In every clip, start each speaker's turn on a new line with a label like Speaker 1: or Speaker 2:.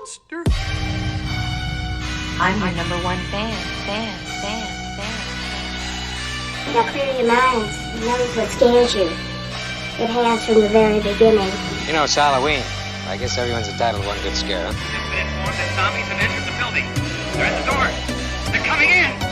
Speaker 1: monster.
Speaker 2: I'm your number one fan.
Speaker 3: Now clear your minds. Notice what scares you. It has from the very beginning.
Speaker 4: You know, it's Halloween. I guess everyone's entitled to one good scare, huh?
Speaker 5: It's been informed that zombies have entered the building. They're at the door. They're coming in.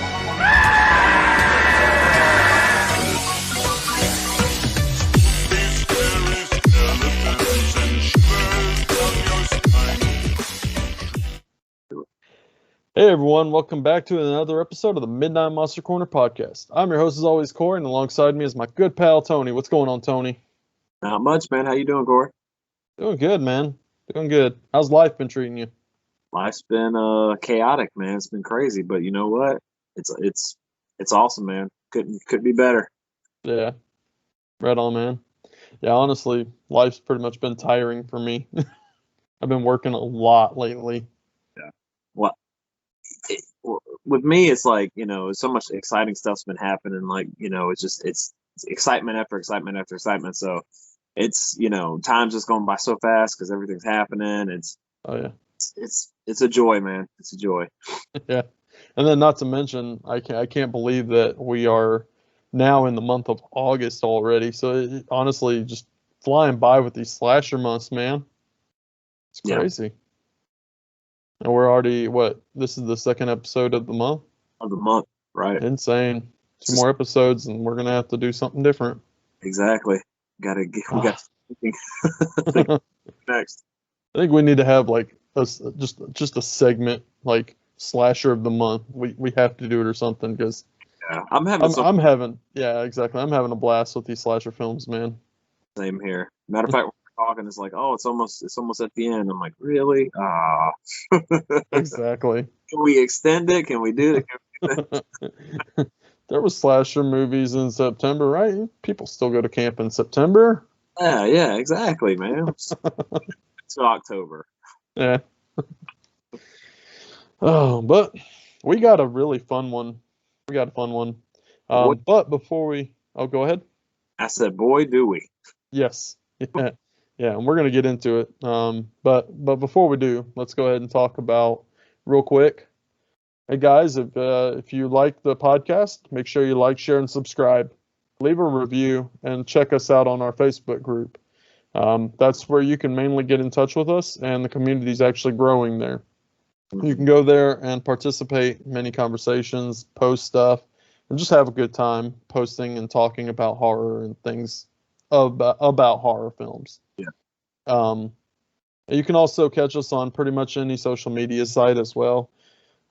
Speaker 6: Hey everyone, welcome back to another episode of the Midnight Monster Corner podcast. I'm your host as always, Corey, and alongside me is my good pal Tony. What's going on, Tony?
Speaker 7: Not much, man. How you doing, Corey?
Speaker 6: Doing good, man. Doing good. How's life been treating you?
Speaker 7: Life's been chaotic, man. It's been crazy, but you know what? It's awesome, man. Couldn't be better.
Speaker 6: Yeah. Right on, man. Yeah, honestly, life's pretty much been tiring for me. I've been working a lot lately.
Speaker 7: Yeah. Well, with me, it's like, so much exciting stuff's been happening. Like, it's excitement after excitement after excitement. So it's, time's just going by so fast because everything's happening. It's a joy, man. It's a joy.
Speaker 6: Yeah. And then not to mention, I can't believe that we are now in the month of August already. So it, honestly, just flying by with these slasher months, man. It's crazy. Yeah. And we're already, this is the second episode of the month?
Speaker 7: Of the month, right.
Speaker 6: Insane. Two more episodes and we're going to have to do something different.
Speaker 7: Exactly. We got next.
Speaker 6: I think we need to have like just a segment like slasher of the month. We have to do it or something because I'm having a blast with these slasher films, man.
Speaker 7: Same here. Matter of fact, we're talking. It's like, oh, it's almost at the end. I'm like, really?
Speaker 6: Exactly.
Speaker 7: Can we extend it? Can we do it?
Speaker 6: There was slasher movies in September, right? People still go to camp in September.
Speaker 7: Yeah, exactly, man. It's October.
Speaker 6: Yeah. Oh, but we got a really fun one. But before go ahead.
Speaker 7: I said, boy, do we.
Speaker 6: Yes. Yeah, and we're going to get into it. But before we do, let's go ahead and talk about real quick. Hey guys, if you like the podcast, make sure you like, share, and subscribe. Leave a review and check us out on our Facebook group. That's where you can mainly get in touch with us, and the community is actually growing there. You can go there and participate in many conversations, post stuff, and just have a good time posting and talking about horror and things about horror films.
Speaker 7: Yeah.
Speaker 6: You can also catch us on pretty much any social media site as well.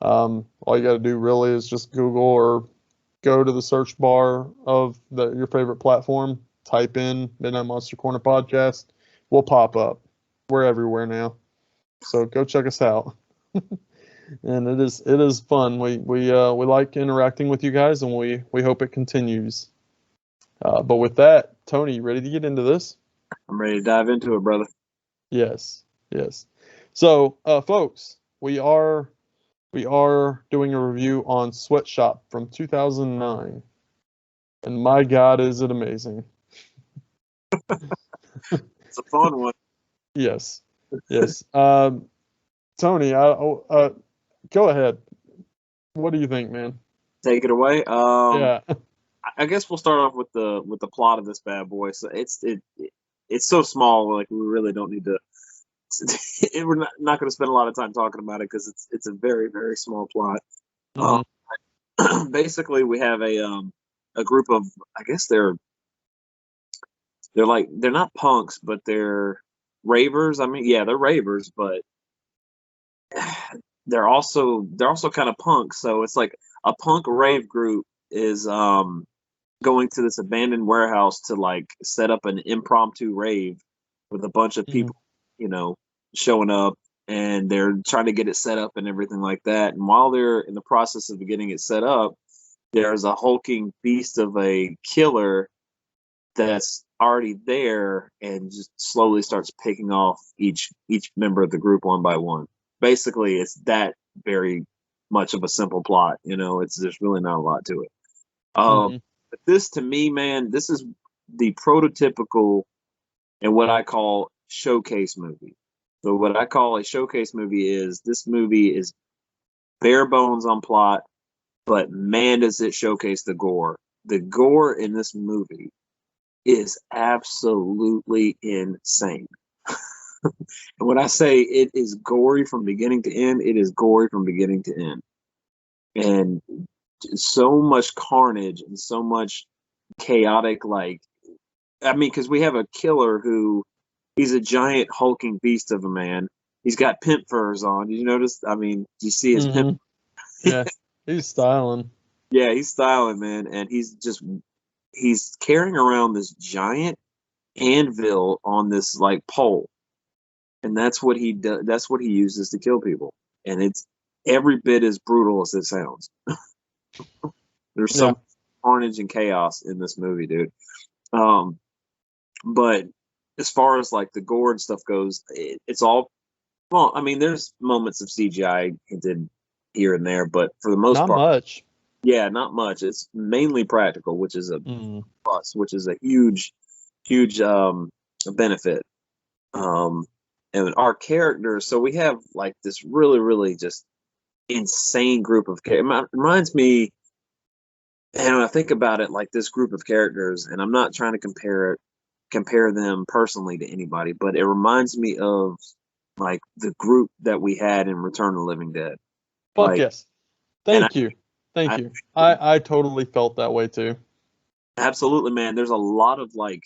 Speaker 6: All you got to do really is just Google or go to the search bar of your favorite platform, type in Midnight Monster Corner Podcast. We'll pop up. We're everywhere now. So go check us out. And it is fun. We like interacting with you guys, and we hope it continues. But with that, Tony, you ready to get into this?
Speaker 7: I'm ready to dive into it, brother.
Speaker 6: Yes. So, folks, we are doing a review on Sweatshop from 2009, and my God, is it amazing!
Speaker 7: It's a fun one.
Speaker 6: Yes. Tony, go ahead. What do you think, man?
Speaker 7: Take it away.
Speaker 6: Yeah.
Speaker 7: I guess we'll start off with the plot of this bad boy. So it's so small, like we really don't need to. We're not going to spend a lot of time talking about it because it's a very, very small plot.
Speaker 6: Mm-hmm.
Speaker 7: Basically, we have a group of, I guess they're not punks, but they're ravers. I mean, yeah, they're ravers, but they're also kind of punks. So it's like a punk rave group is going to this abandoned warehouse to like set up an impromptu rave with a bunch of people, showing up, and they're trying to get it set up and everything like that. And while they're in the process of getting it set up, there's a hulking beast of a killer that's already there and just slowly starts picking off each member of the group one by one. Basically, it's that very much of a simple plot. There's really not a lot to it. But this, to me, man, this is the prototypical and what I call showcase movie. So what I call a showcase movie is this movie is bare bones on plot, but man, does it showcase the gore. The gore in this movie is absolutely insane. And when I say it is gory from beginning to end, it is gory from beginning to end. And so much carnage and so much chaotic, like, I mean, because we have a killer who he's a giant hulking beast of a man. He's got pimp furs on. Did you notice? I mean, do you see his pimp?
Speaker 6: Yeah, he's styling.
Speaker 7: Yeah, he's styling, man, and he's carrying around this giant anvil on this like pole, and that's what he does. That's what he uses to kill people, and it's every bit as brutal as it sounds. There's some carnage and chaos in this movie, dude. But as far as like the gore and stuff goes, it's all well. I mean, there's moments of CGI hinted here and there, but for the most
Speaker 6: Not
Speaker 7: part,
Speaker 6: much.
Speaker 7: yeah, not much. It's mainly practical, which is a plus, which is a huge benefit. And our characters, so we have like this really, really just insane group of characters. It reminds me, and when I think about it, like this group of characters, and I'm not trying to compare them personally to anybody, but it reminds me of like the group that we had in Return of the Living Dead.
Speaker 6: Fuck
Speaker 7: Like,
Speaker 6: yes. Thank you. I totally felt that way too.
Speaker 7: Absolutely, man. There's a lot of like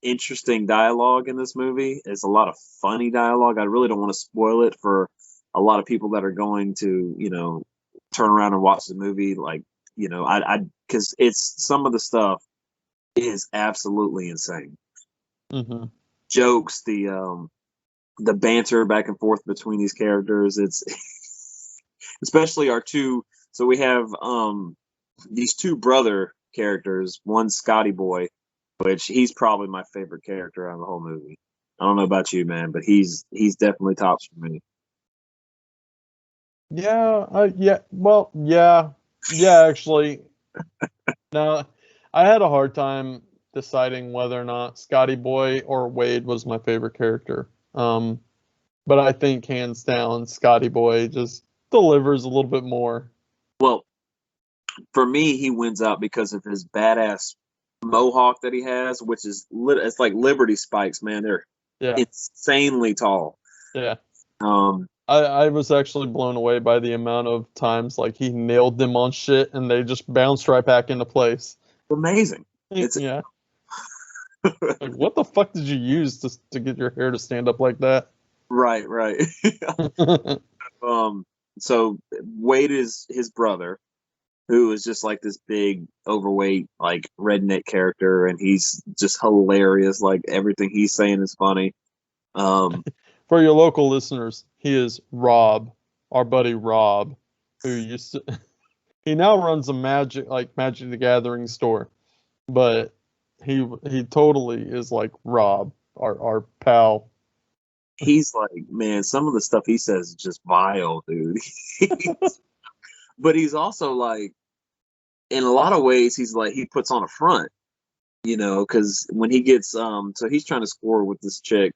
Speaker 7: interesting dialogue in this movie. It's a lot of funny dialogue. I really don't want to spoil it for a lot of people that are going to, turn around and watch the movie. Like, because it's some of the stuff is absolutely insane.
Speaker 6: Mm-hmm.
Speaker 7: Jokes, the banter back and forth between these characters. It's especially our two. So we have these two brother characters. One Scotty Boy, which he's probably my favorite character out of the whole movie. I don't know about you, man, but he's definitely tops for me.
Speaker 6: Yeah, actually. No, I had a hard time deciding whether or not Scotty Boy or Wade was my favorite character. But I think hands down, Scotty Boy just delivers a little bit more.
Speaker 7: Well, for me, he wins out because of his badass mohawk that he has, which is it's like Liberty spikes, man. They're insanely tall.
Speaker 6: Yeah. I was actually blown away by the amount of times like he nailed them on shit and they just bounced right back into place.
Speaker 7: Amazing.
Speaker 6: Yeah. Like, what the fuck did you use to get your hair to stand up like that?
Speaker 7: Right. So Wade is his brother, who is just like this big, overweight, like redneck character, and he's just hilarious. Like everything he's saying is funny.
Speaker 6: For your local listeners, he is Rob, our buddy Rob, who he now runs a Magic the Gathering store, but he totally is like Rob, our pal.
Speaker 7: He's like, man, some of the stuff he says is just vile, dude. But he's also like, in a lot of ways, he's like, he puts on a front, because when he gets, so he's trying to score with this chick,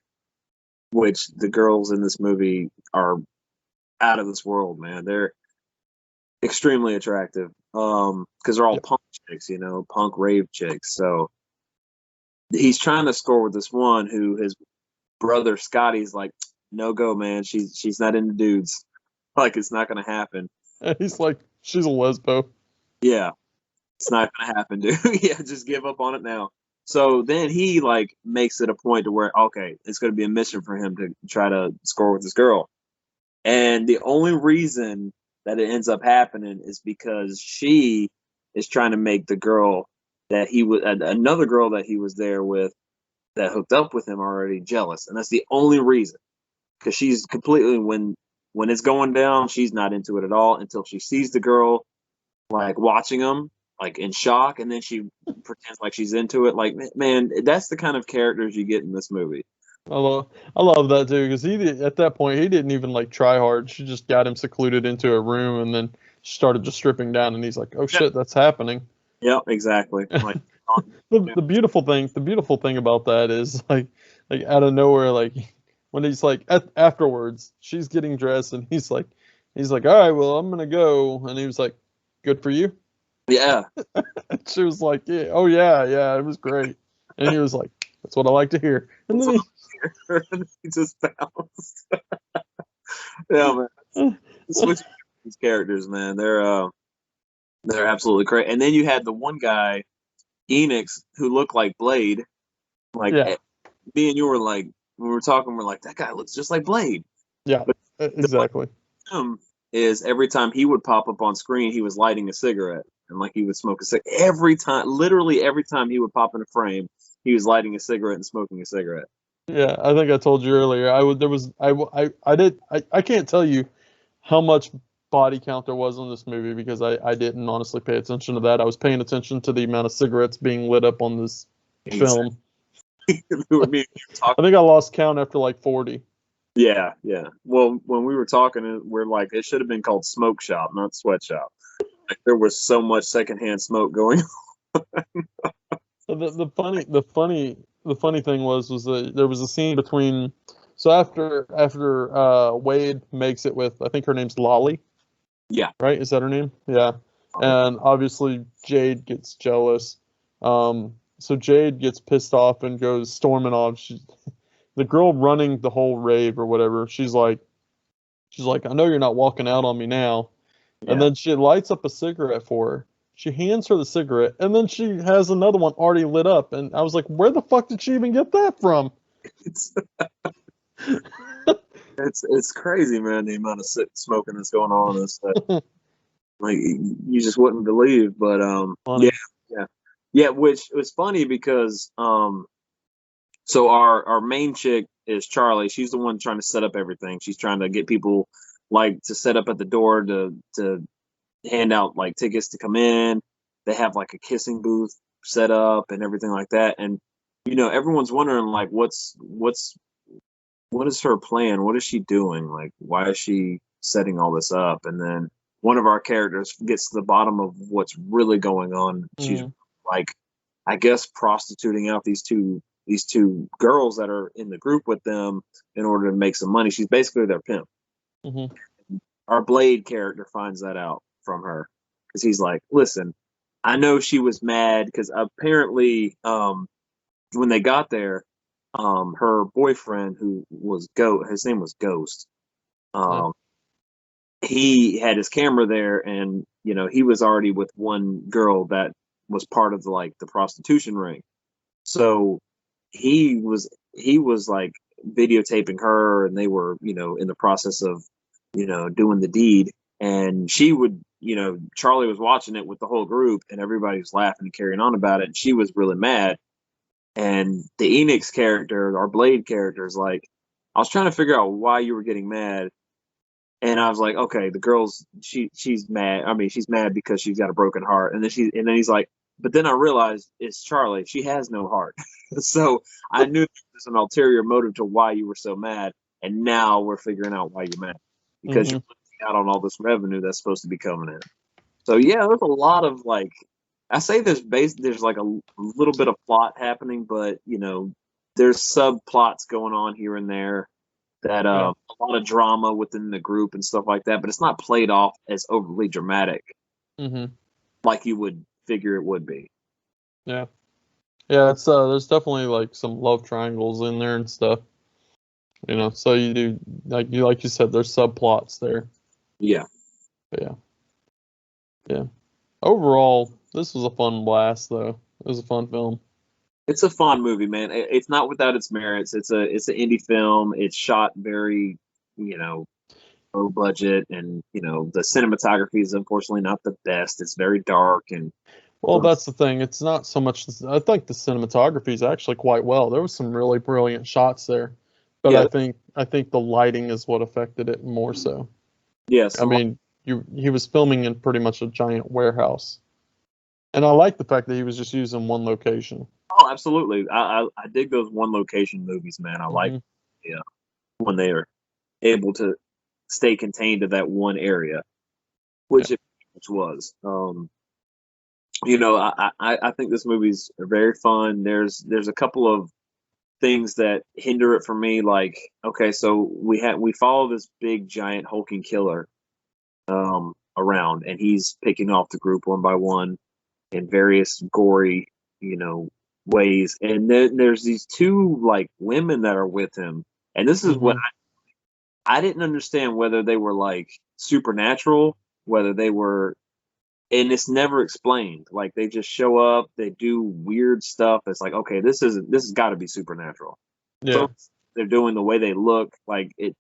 Speaker 7: which the girls in this movie are out of this world, man. They're extremely attractive, because they're all punk chicks, punk rave chicks. So he's trying to score with this one who his brother Scotty's like, no go, man. She's not into dudes. Like, it's not gonna happen.
Speaker 6: He's like, she's a lesbo.
Speaker 7: Yeah, it's not gonna happen, dude. Yeah, just give up on it now. So then he like makes it a point to where, okay, it's gonna be a mission for him to try to score with this girl. And the only reason that it ends up happening is because she is trying to make the girl that another girl that he was there with that hooked up with him already jealous. And that's the only reason. Because she's completely, when it's going down, she's not into it at all until she sees the girl like watching him like in shock, and then she pretends like she's into it. Like, man, that's the kind of characters you get in this movie.
Speaker 6: I love that too, because at that point he didn't even like try hard. She just got him secluded into a room and then started just stripping down, and he's like, oh shit, that's happening.
Speaker 7: Yep, exactly. Like,
Speaker 6: the beautiful thing about that is like out of nowhere, like when he's like afterwards, she's getting dressed, and he's like, all right, well, I'm gonna go, and he was like, good for you.
Speaker 7: Yeah.
Speaker 6: And she was like, yeah, oh yeah, it was great, and he was like, that's what I like to hear, and then
Speaker 7: He just bounced. Yeah, man. Switch these characters, man. They're absolutely great. And then you had the one guy, Enix, who looked like Blade. Like
Speaker 6: yeah,
Speaker 7: me and you were like, when we were talking, we're like, that guy looks just like Blade.
Speaker 6: yeah,
Speaker 7: But
Speaker 6: exactly.
Speaker 7: him is every time he would pop up on screen, he was lighting a cigarette, and like he would smoke a cigarette every time. Literally every time he would pop in a frame, he was lighting a cigarette and smoking a cigarette.
Speaker 6: Yeah, I think I told you earlier. I can't tell you how much body count there was in this movie because I didn't honestly pay attention to that. I was paying attention to the amount of cigarettes being lit up on this film. I think I lost count after like 40.
Speaker 7: Yeah, yeah. Well, when we were talking, we're like, it should have been called Smoke Shop, not Sweatshop. Like, there was so much secondhand smoke going on.
Speaker 6: The funny thing was that there was a scene between. So after Wade makes it with, I think her name's Lolly.
Speaker 7: Yeah.
Speaker 6: Right? Is that her name? Yeah. And obviously Jade gets jealous. So Jade gets pissed off and goes storming off. The girl running the whole rave or whatever. She's like, I know you're not walking out on me now.
Speaker 7: Yeah.
Speaker 6: And then she lights up a cigarette for her. She hands her the cigarette, and then she has another one already lit up. And I was like, where the fuck did she even get that from?
Speaker 7: It's crazy, man, the amount of smoking that's going on and stuff. Like, you just wouldn't believe. But
Speaker 6: Funny.
Speaker 7: yeah. Which was funny because so our main chick is Charlie. She's the one trying to set up everything. She's trying to get people like to set up at the door to hand out like tickets to come in. They have like a kissing booth set up and everything like that. And everyone's wondering like what is her plan? What is she doing? Like, why is she setting all this up? And then one of our characters gets to the bottom of what's really going on. She's like, I guess, prostituting out these two girls that are in the group with them in order to make some money. She's basically their pimp. Our Blade character finds that out from her because he's like, listen, I know she was mad because apparently when they got there, her boyfriend, who was his name was Ghost. He had his camera there, and he was already with one girl that was part of the prostitution ring. So he was like videotaping her, and they were in the process of doing the deed. And she would, Charlie was watching it with the whole group, and everybody was laughing and carrying on about it. And she was really mad. And the Enix character, our Blade character, is like, I was trying to figure out why you were getting mad. And I was like, okay, the girl's she's mad. I mean, she's mad because she's got a broken heart. And then he's like, but then I realized it's Charlie. She has no heart. So I knew there's an ulterior motive to why you were so mad. And now we're figuring out why you're mad because you're losing out on all this revenue that's supposed to be coming in. So yeah, there's a lot of like. I say there's like a little bit of plot happening, but there's subplots going on here and there that a lot of drama within the group and stuff like that, but it's not played off as overly dramatic like you would figure it would be.
Speaker 6: Yeah, it's there's definitely like some love triangles in there and stuff. So you do like you said, there's subplots there.
Speaker 7: Yeah.
Speaker 6: But yeah. Overall, this was a fun blast, though. It was a fun film.
Speaker 7: It's a fun movie, man. It's not without its merits. It's an indie film. It's shot very, low budget, and the cinematography is unfortunately not the best. It's very dark and.
Speaker 6: Well, that's the thing. It's not so much. I think the cinematography is actually quite well. There was some really brilliant shots there, but I think the lighting is what affected it more so.
Speaker 7: Yes,
Speaker 6: I mean, he was filming in pretty much a giant warehouse. And I like the fact that he was just using one location.
Speaker 7: Oh, absolutely. I dig those one location movies, man. I like when they are able to stay contained to that one area, which was. I think this movie's very fun. There's a couple of things that hinder it for me. Like, okay, so we follow this big giant hulking killer around, and he's picking off the group one by one in various gory, ways. And then there's these two like women that are with him, and this is what I didn't understand, whether they were like supernatural, whether they were, and it's never explained. Like they just show up, they do weird stuff. It's like, okay, this has got to be supernatural.
Speaker 6: Yeah.
Speaker 7: So they're doing, the way they look, like it.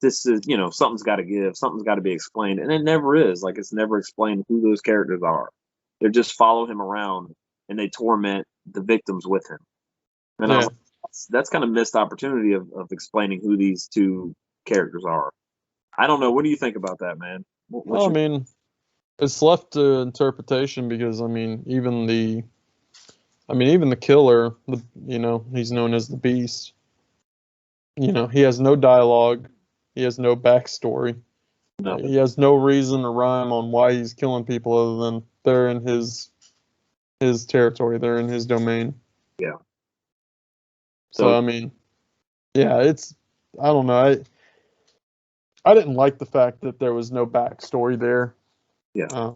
Speaker 7: This is, something's got to give, something's got to be explained, and it never is. Like it's never explained who those characters are. They just follow him around and they torment the victims with him. And I was like, that's kind of missed opportunity of explaining who these two characters are. I don't know. What do you think about that, man?
Speaker 6: Well, I mean, it's left to interpretation because even the killer, he's known as the Beast. He has no dialogue, he has no backstory, he has no reason or rhyme on why he's killing people other than they're in his territory, they're in his domain.
Speaker 7: Yeah.
Speaker 6: So it's, I don't know. I didn't like the fact that there was no backstory there.
Speaker 7: Yeah.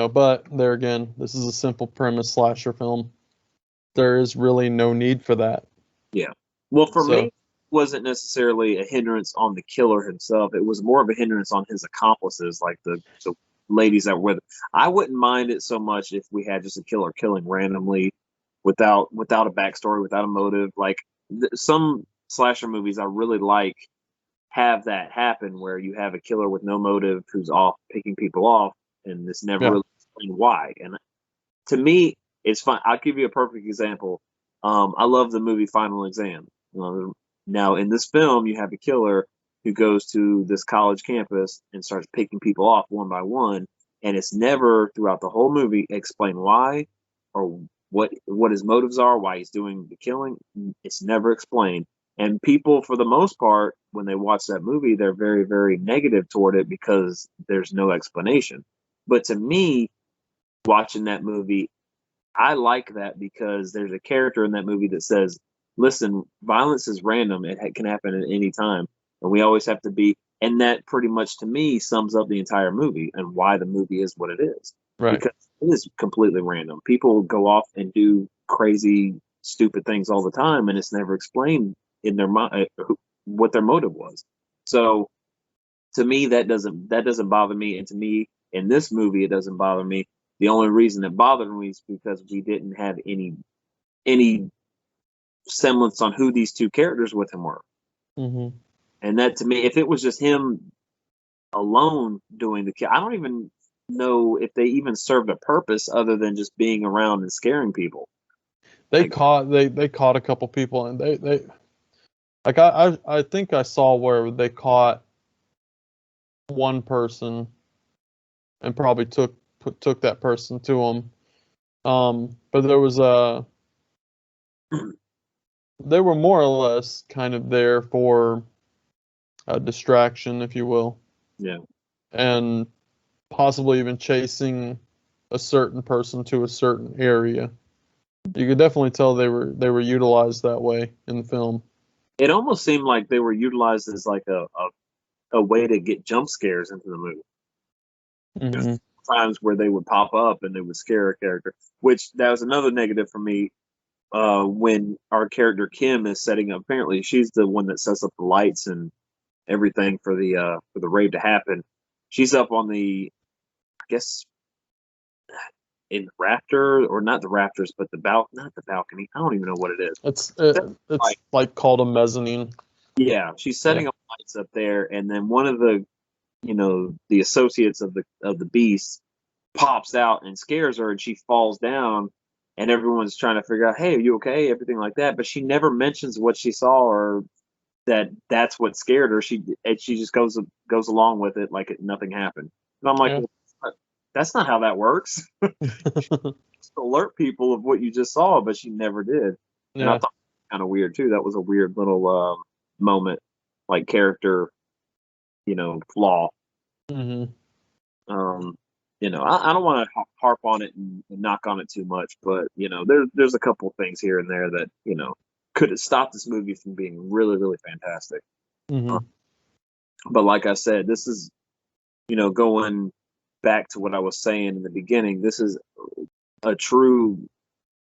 Speaker 6: But there again, this is a simple premise slasher film. There is really no need for that.
Speaker 7: Yeah. Well, for me, it wasn't necessarily a hindrance on the killer himself. It was more of a hindrance on his accomplices, like the ladies that were with him. I wouldn't mind it so much if we had just a killer killing randomly without a backstory, without a motive. Like some slasher movies I really like have that happen, where you have a killer with no motive who's off picking people off, and it's never really explained why. And to me, it's fine. I'll give you a perfect example. I love the movie Final Exam. Now, in this film, you have a killer who goes to this college campus and starts picking people off one by one, and it's never throughout the whole movie explained why or what his motives are, why he's doing the killing. It's never explained. And people, for the most part, when they watch that movie, they're very, very negative toward it because there's no explanation. But to me, watching that movie, I like that because there's a character in that movie that says, listen, violence is random. It can happen at any time. And we always have to be. And that pretty much, to me, sums up the entire movie and why the movie is what it is.
Speaker 6: Right.
Speaker 7: Because it is completely random. People go off and do crazy, stupid things all the time, and it's never explained in their mind what their motive was. So to me, that doesn't bother me. And to me, in this movie, it doesn't bother me. The only reason it bothered me is because we didn't have any semblance on who these two characters with him were.
Speaker 6: Mm-hmm.
Speaker 7: And that, to me, if it was just him alone doing the kill, I don't even know if they even served a purpose other than just being around and scaring people.
Speaker 6: They caught a couple people, and they like I think I saw where they caught one person and probably took that person to them. But there was they were more or less kind of there for a distraction, if you will.
Speaker 7: Yeah.
Speaker 6: And possibly even chasing a certain person to a certain area. You could definitely tell they were utilized that way in the film.
Speaker 7: It almost seemed like they were utilized as like a way to get jump scares into the movie.
Speaker 6: Mm-hmm.
Speaker 7: There's times where they would pop up and they would scare a character, which that was another negative for me. When our character Kim is setting up, apparently she's the one that sets up the lights and everything for the rave to happen. She's up on the, I guess, in the rafter, or not the rafters, but not the balcony. I don't even know what it is.
Speaker 6: It's like called a mezzanine.
Speaker 7: Yeah, she's setting up lights up there, and then one of the, the associates of the beast pops out and scares her, and she falls down, and everyone's trying to figure out, hey, are you okay? Everything like that, but she never mentions what she saw or that's what scared her. She just goes along with it like nothing happened. And I'm like, well, that's not how that works. Just alert people of what you just saw, but she never did. Yeah. And I thought that was kind of weird too. That was a weird little moment, like character, flaw.
Speaker 6: Mm-hmm.
Speaker 7: I don't want to harp on it and knock on it too much, but there's a couple things here and there that could have stopped this movie from being really, really fantastic.
Speaker 6: Mm-hmm.
Speaker 7: But like I said, this is, going back to what I was saying in the beginning, this is a true,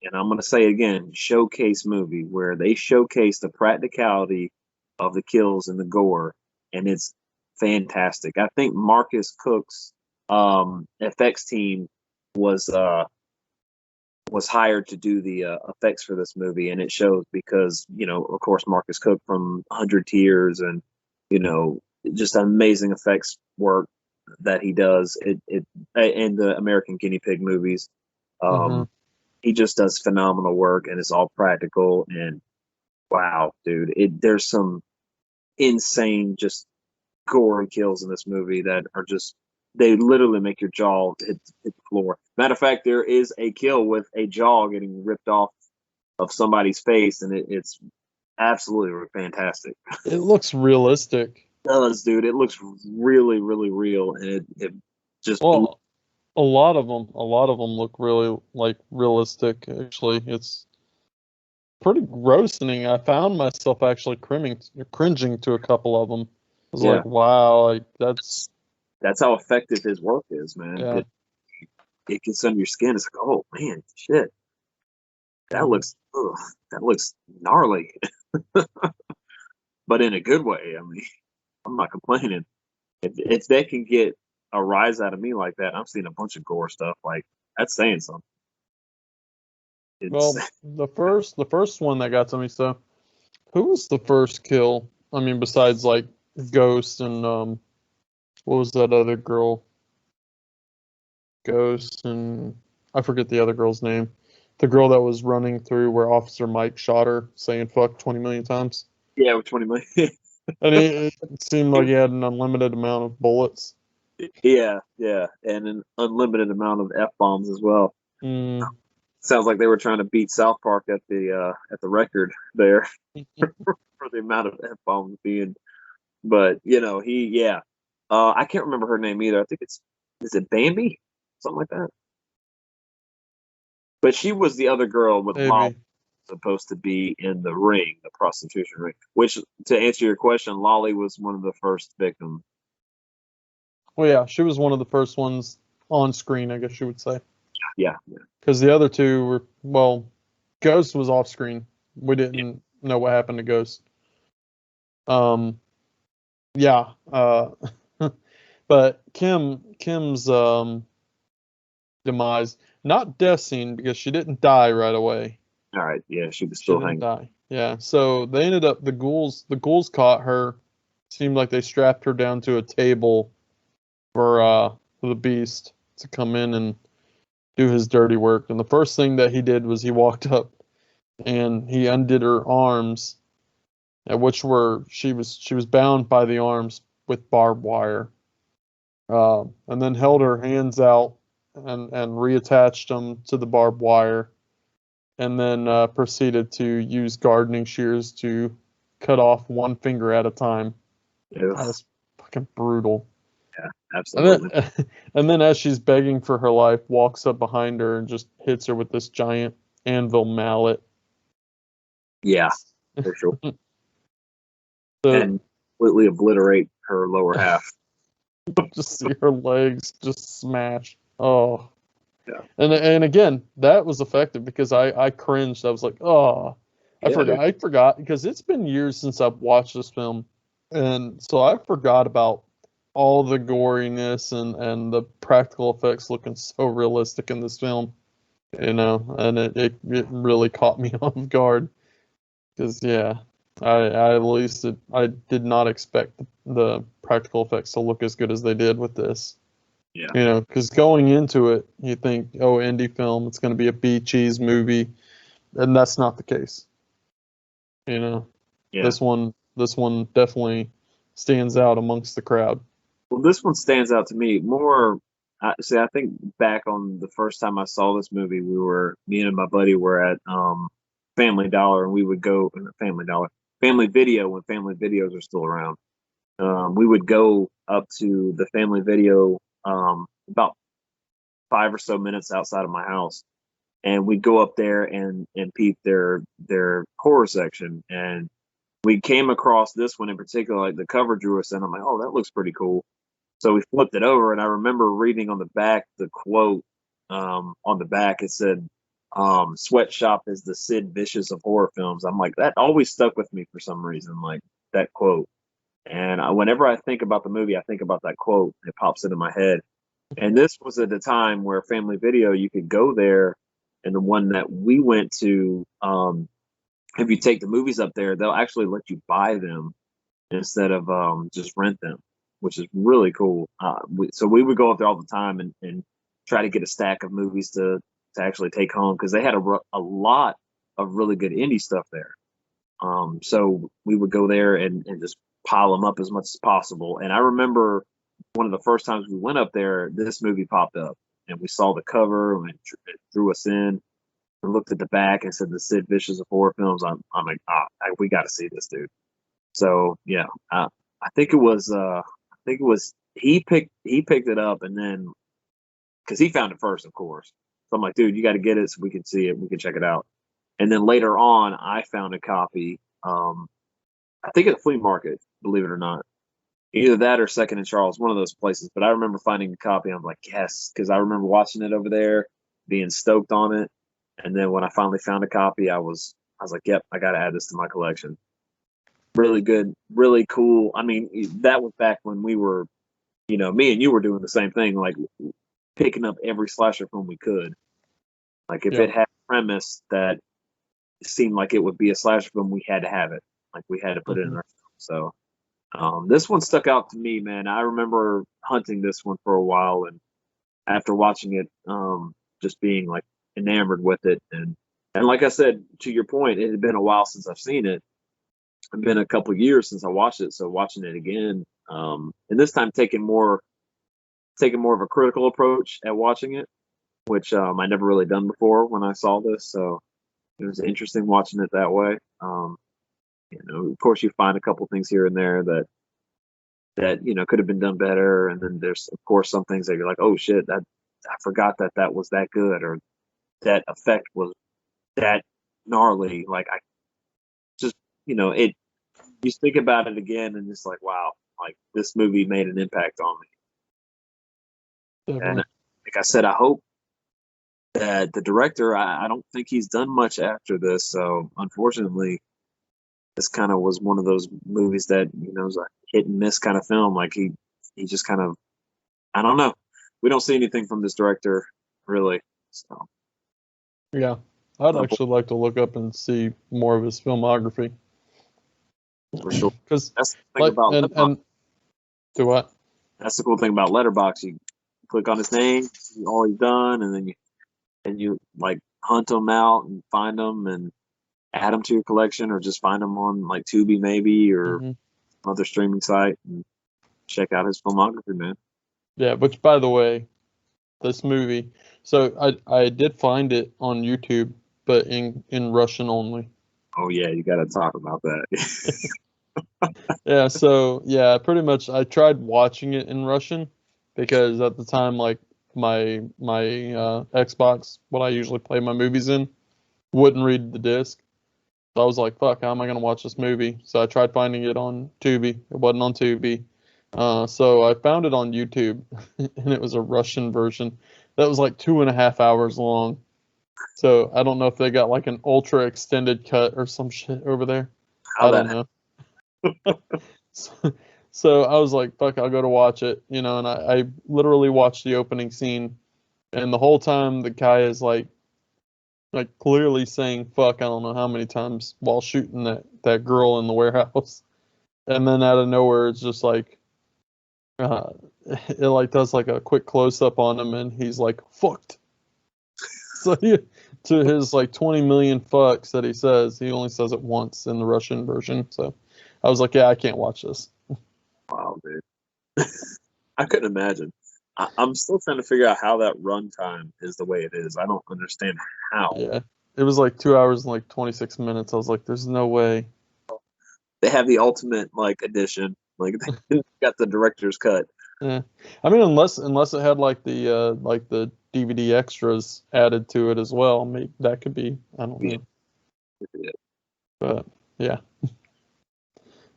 Speaker 7: and I'm going to say it again, showcase movie where they showcase the practicality of the kills and the gore, and it's fantastic. I think Marcus Cook's effects team was hired to do the effects for this movie, and it shows because of course, Marcus Cook from 100 Tears and just amazing effects work that he does. It and the American Guinea Pig movies.
Speaker 6: Mm-hmm.
Speaker 7: He just does phenomenal work, and it's all practical. And wow, dude, there's some insane, just gory kills in this movie that are just, they literally make your jaw hit the floor. Matter of fact, there is a kill with a jaw getting ripped off of somebody's face, and it's absolutely fantastic.
Speaker 6: It looks realistic.
Speaker 7: It does, dude. It looks really, really real, and it just
Speaker 6: Well, a lot of them look really like realistic. Actually, it's pretty grossing. I found myself actually cringing to a couple of them. I was like, wow, like that's
Speaker 7: how effective his work is, man.
Speaker 6: yeah.
Speaker 7: It gets under your skin. It's like, oh man, shit, that looks gnarly, but in a good way. I mean, I'm not complaining. If they can get a rise out of me like that, I'm seeing a bunch of gore stuff. Like, that's saying something.
Speaker 6: Well, the first one that got to me. So, who was the first kill? I mean, besides like Ghost and what was that other girl? Ghost and I forget the other girl's name. The girl that was running through where Officer Mike shot her, saying "fuck" 20 million times.
Speaker 7: Yeah, with 20 million.
Speaker 6: And it seemed like he had an unlimited amount of bullets.
Speaker 7: Yeah, and an unlimited amount of F-bombs as well.
Speaker 6: Mm.
Speaker 7: Sounds like they were trying to beat South Park at the record there for the amount of F-bombs being. But I can't remember her name either. I think is it Bambi, something like that. But she was the other girl with Lolly, supposed to be in the ring, the prostitution ring. Which, to answer your question, Lolly was one of the first victims.
Speaker 6: Well, yeah, she was one of the first ones on screen, I guess you would say.
Speaker 7: Yeah.
Speaker 6: Because the other two were, well, Ghost was off screen. We didn't know what happened to Ghost. Yeah. But Kim's demise, not death scene because she didn't die right away.
Speaker 7: All right. Yeah, she was still hanging.
Speaker 6: Die. Yeah. So they ended up the ghouls caught her. Seemed like they strapped her down to a table for the beast to come in and do his dirty work. And the first thing that he did was he walked up and he undid her arms, at which she was bound by the arms with barbed wire, and then held her hands out and reattached them to the barbed wire, and then proceeded to use gardening shears to cut off one finger at a time.
Speaker 7: Yeah.
Speaker 6: That was fucking brutal.
Speaker 7: Yeah, absolutely.
Speaker 6: And then as she's begging for her life, walks up behind her and just hits her with this giant anvil mallet.
Speaker 7: Yeah, for sure. And completely obliterate her lower half.
Speaker 6: Just see her legs just smash. Oh.
Speaker 7: Yeah.
Speaker 6: And again, that was effective because I cringed. I was like, oh, I forgot because it's been years since I've watched this film. And so I forgot about all the goriness and the practical effects looking so realistic in this film, and it really caught me off guard because I did not expect the practical effects to look as good as they did with this.
Speaker 7: Yeah.
Speaker 6: Because going into it, you think, oh, indie film, it's going to be a B cheese movie, and that's not the case.
Speaker 7: Yeah.
Speaker 6: This one definitely stands out amongst the crowd.
Speaker 7: Well, this one stands out to me more. I think back on the first time I saw this movie, me and my buddy were at Family Dollar, and we would go Family Video when Family Videos are still around. We would go up to the Family Video about 5 or so minutes outside of my house, and we'd go up there and peep their horror section, and we came across this one in particular. Like the cover drew us in. I'm like, oh, that looks pretty cool. So we flipped it over, and I remember reading on the back the quote. On the back it said, "Sweatshop is the Sid Vicious of horror films." I'm like, that always stuck with me for some reason, like that quote. And whenever I think about the movie, I think about that quote. It pops into my head. And this was at a time where Family Video, you could go there, and the one that we went to, if you take the movies up there, they'll actually let you buy them instead of just rent them, which is really cool. So we would go up there all the time and try to get a stack of movies to actually take home, because they had a lot of really good indie stuff there. So we would go there and just pile them up as much as possible. And I remember one of the first times we went up there, this movie popped up, and we saw the cover, and it drew us in. And looked at the back and said the Sid Vicious of horror films. I'm like, we got to see this, dude. So yeah, I think it was he picked it up, and then because he found it first, of course. So I'm like, dude, you got to get it so we can see it, we can check it out. And then later on, I found a copy. I think at the flea market, believe it or not, either that or Second and Charles, one of those places. But I remember finding a copy. I'm like, yes, because I remember watching it over there, being stoked on it. And then when I finally found a copy, I was like, yep, I got to add this to my collection. Really good, really cool. I mean, that was back when we were, me and you were doing the same thing, like picking up every slasher film we could. Like if it had a premise that seemed like it would be a slasher film, we had to have it. Like we had to put it in our film. So this one stuck out to me, man. I remember hunting this one for a while, and after watching it, just being like enamored with it. And like I said, to your point, it had been a while since I've seen it. It's been a couple of years since I watched it, so watching it again, and this time taking more of a critical approach at watching it, which I never really done before when I saw this. So it was interesting watching it that way. Of course, you find a couple things here and there that could have been done better, and then there's of course some things that you're like, oh shit, that I forgot that was that good, or that effect was that gnarly. Like I just, it. You think about it again, and it's like, wow, like this movie made an impact on me.
Speaker 6: Definitely.
Speaker 7: And like I said, I hope that the director, I don't think he's done much after this. So unfortunately, this kind of was one of those movies that is a hit and miss kind of film. Like he just kind of, I don't know. We don't see anything from this director really. So
Speaker 6: yeah, I'd actually like to look up and see more of his filmography.
Speaker 7: For sure.
Speaker 6: Because
Speaker 7: that's the thing about
Speaker 6: and do what?
Speaker 7: That's the cool thing about Letterboxd. You click on his name, see all he's done, and then you like hunt them out and find them and add them to your collection, or just find them on like Tubi maybe, or other streaming site, and check out his filmography, man.
Speaker 6: Yeah, which by the way, this movie. So I did find it on YouTube, but in Russian only.
Speaker 7: Oh yeah, you got to talk about that.
Speaker 6: Yeah, so yeah, pretty much I tried watching it in Russian because at the time, like my Xbox, what I usually play my movies in, wouldn't read the disc. So I was like, fuck, how am I gonna watch this movie? So I tried finding it on Tubi. It wasn't on Tubi. So I found it on YouTube, and it was a Russian version that was like 2.5 hours long. So I don't know if they got like an ultra extended cut or some shit over there. I don't know. So I was like, fuck, I'll go to watch it, and I literally watched the opening scene, and the whole time the guy is like clearly saying fuck I don't know how many times while shooting that girl in the warehouse. And then out of nowhere it's just like it like does like a quick close up on him, and he's like fucked. So to his like 20 million fucks that he says, he only says it once in the Russian version. So I was like, yeah, I can't watch this.
Speaker 7: Wow, dude. I couldn't imagine. I'm still trying to figure out how that runtime is the way it is. I don't understand how.
Speaker 6: Yeah, it was like 2 hours and like 26 minutes. I was like, there's no way.
Speaker 7: They have the ultimate like edition. Like they got the director's cut.
Speaker 6: Yeah. I mean, unless it had like the DVD extras added to it as well, maybe that could be. I don't
Speaker 7: Yeah.
Speaker 6: know, but yeah,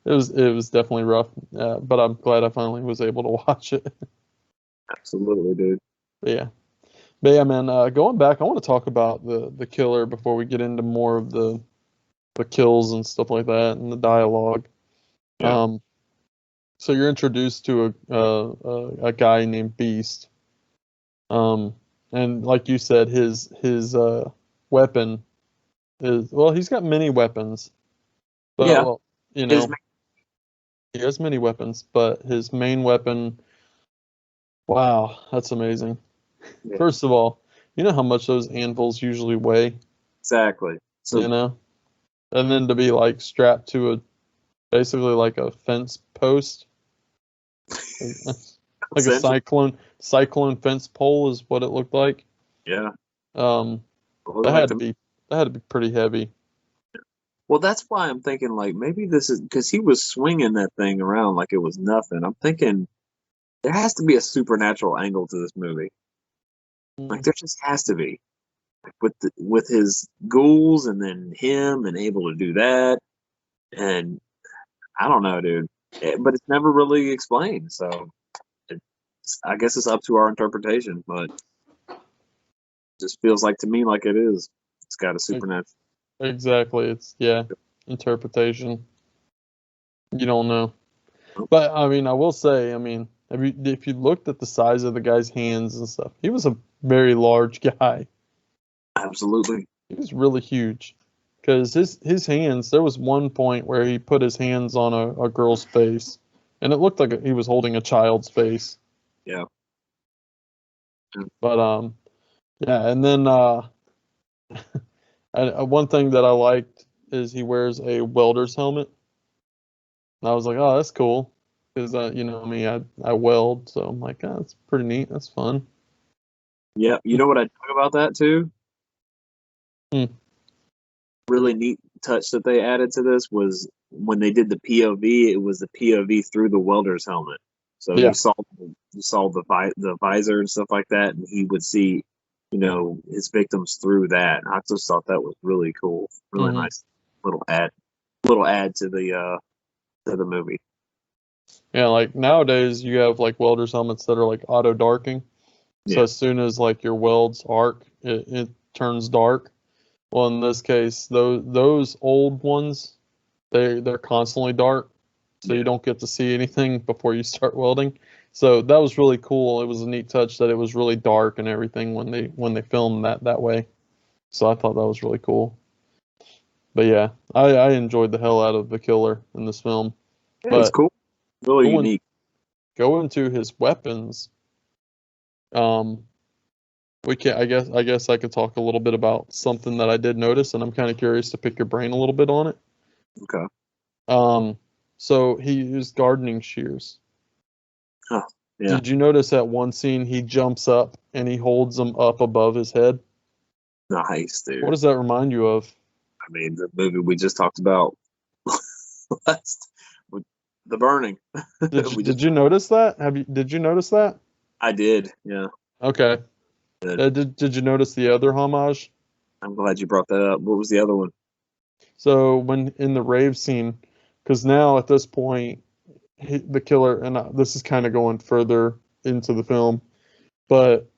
Speaker 6: it was definitely rough. But I'm glad I finally was able to watch it.
Speaker 7: Absolutely, dude.
Speaker 6: Yeah. But yeah, man. Going back, I want to talk about the killer before we get into more of the kills and stuff like that and the dialogue.
Speaker 7: Yeah.
Speaker 6: So you're introduced to a guy named Beast. Um, and like you said, his weapon is, well, he's got many weapons, but
Speaker 7: Yeah.
Speaker 6: well, you
Speaker 7: His
Speaker 6: know, he has many weapons, but his main weapon, wow, that's amazing.
Speaker 7: yeah,
Speaker 6: First of all, you know how much those anvils usually weigh,
Speaker 7: exactly.
Speaker 6: you
Speaker 7: So
Speaker 6: know, and then to be like strapped to a basically like a fence post, like a
Speaker 7: essential.
Speaker 6: cyclone fence pole is what it looked like.
Speaker 7: Yeah.
Speaker 6: Um,
Speaker 7: Well,
Speaker 6: that
Speaker 7: like
Speaker 6: had to
Speaker 7: the,
Speaker 6: be that had to be pretty heavy.
Speaker 7: well, that's why I'm thinking like maybe this is because he was swinging that thing around like it was nothing. I'm thinking there has to be a supernatural angle to this movie. Like
Speaker 6: Mm.
Speaker 7: there just has to be with his ghouls and then him and able to do that. And I don't know, dude. But it's never really explained. So I guess it's up to our interpretation. But it just feels like to me like it is. It's got a
Speaker 6: E-
Speaker 7: supernatural.
Speaker 6: Exactly. It's yeah, interpretation. You don't know. But I mean, I will say, I mean, if you looked at the size of the guy's hands and stuff, he was a very large guy.
Speaker 7: Absolutely.
Speaker 6: He was really huge. Because his hands, there was one point where he put his hands on a girl's face, and it looked like he was holding a child's face.
Speaker 7: Yeah.
Speaker 6: But yeah, and then one thing that I liked is he wears a welder's helmet. And I was like, oh, that's cool, because you know me, I weld, so I'm like, oh, that's pretty neat. That's fun.
Speaker 7: Yeah. You know what I talk about that too?
Speaker 6: Hmm.
Speaker 7: Really neat touch that they added to this was when they did the POV. It was the POV through the welder's helmet, so
Speaker 6: Yeah.
Speaker 7: you saw the visor and stuff like that, and he would see, his victims through that. I just thought that was really cool, really
Speaker 6: Hmm.
Speaker 7: nice little add to the movie.
Speaker 6: Yeah, like nowadays you have like welders helmets that are like auto darking. So
Speaker 7: Yeah,
Speaker 6: as soon as like your welds arc, it turns dark. Well, in this case, those old ones, they're constantly dark, so you
Speaker 7: yeah,
Speaker 6: don't get to see anything before you start welding. So that was really cool. It was a neat touch that it was really dark and everything when they filmed that way. So I thought that was really cool. But yeah, I enjoyed the hell out of the killer in this film.
Speaker 7: yeah. It's
Speaker 6: But
Speaker 7: cool, really
Speaker 6: going
Speaker 7: unique.
Speaker 6: going to his weapons, um, we can I guess I could talk a little bit about something that I did notice, and I'm kind of curious to pick your brain a little bit on it.
Speaker 7: Okay.
Speaker 6: Um, so he used gardening shears.
Speaker 7: Huh. Yeah.
Speaker 6: Did you notice that one scene he jumps up and he holds them up above his head?
Speaker 7: Nice,
Speaker 6: What
Speaker 7: dude.
Speaker 6: does that remind you of?
Speaker 7: I mean, the movie we just talked about last with the burning.
Speaker 6: Did you
Speaker 7: we just
Speaker 6: did you notice that? Did you notice that?
Speaker 7: I did. Yeah.
Speaker 6: Okay.
Speaker 7: Good.
Speaker 6: Did you notice the other homage?
Speaker 7: I'm glad you brought that up. What was the other one?
Speaker 6: So when in the rave scene, because now at this point, the killer, and this is kind of going further into the film, but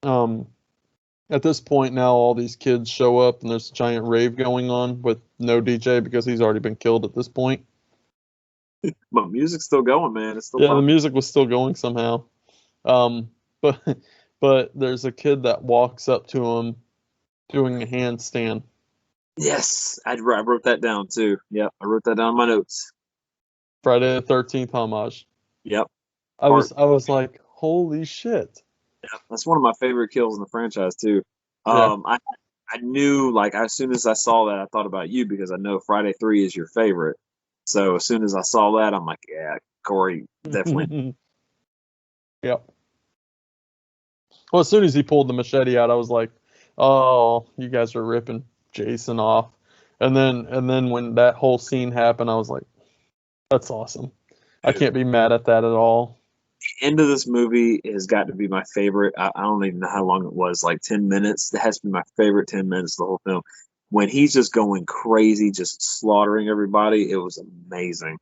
Speaker 6: um, at this point now all these kids show up and there's a giant rave going on with no DJ because he's already been killed at this point.
Speaker 7: But music's still going, man. It's still
Speaker 6: Yeah, the
Speaker 7: pumping.
Speaker 6: music was still going somehow. But but there's a kid that walks up to him doing a handstand.
Speaker 7: Yes, I wrote that down too. Yep, I wrote that down in my notes.
Speaker 6: Friday the 13th homage.
Speaker 7: Yep.
Speaker 6: I
Speaker 7: Part.
Speaker 6: was I was like, holy shit.
Speaker 7: Yeah, that's one of my favorite kills in the franchise too.
Speaker 6: Yeah.
Speaker 7: I knew like as soon as I saw that, I thought about you because I know Friday 3 is your favorite. So as soon as I saw that, I'm like, yeah, Corey definitely.
Speaker 6: Yep. Well, as soon as he pulled the machete out, I was like, "Oh, you guys are ripping Jason off." And then when that whole scene happened, I was like, "That's awesome. I can't be mad at that at all."
Speaker 7: end of this movie has got to be my favorite. I don't even know how long it was, like 10 minutes. That has to be my favorite 10 minutes of the whole film. When he's just going crazy, just slaughtering everybody, it was amazing.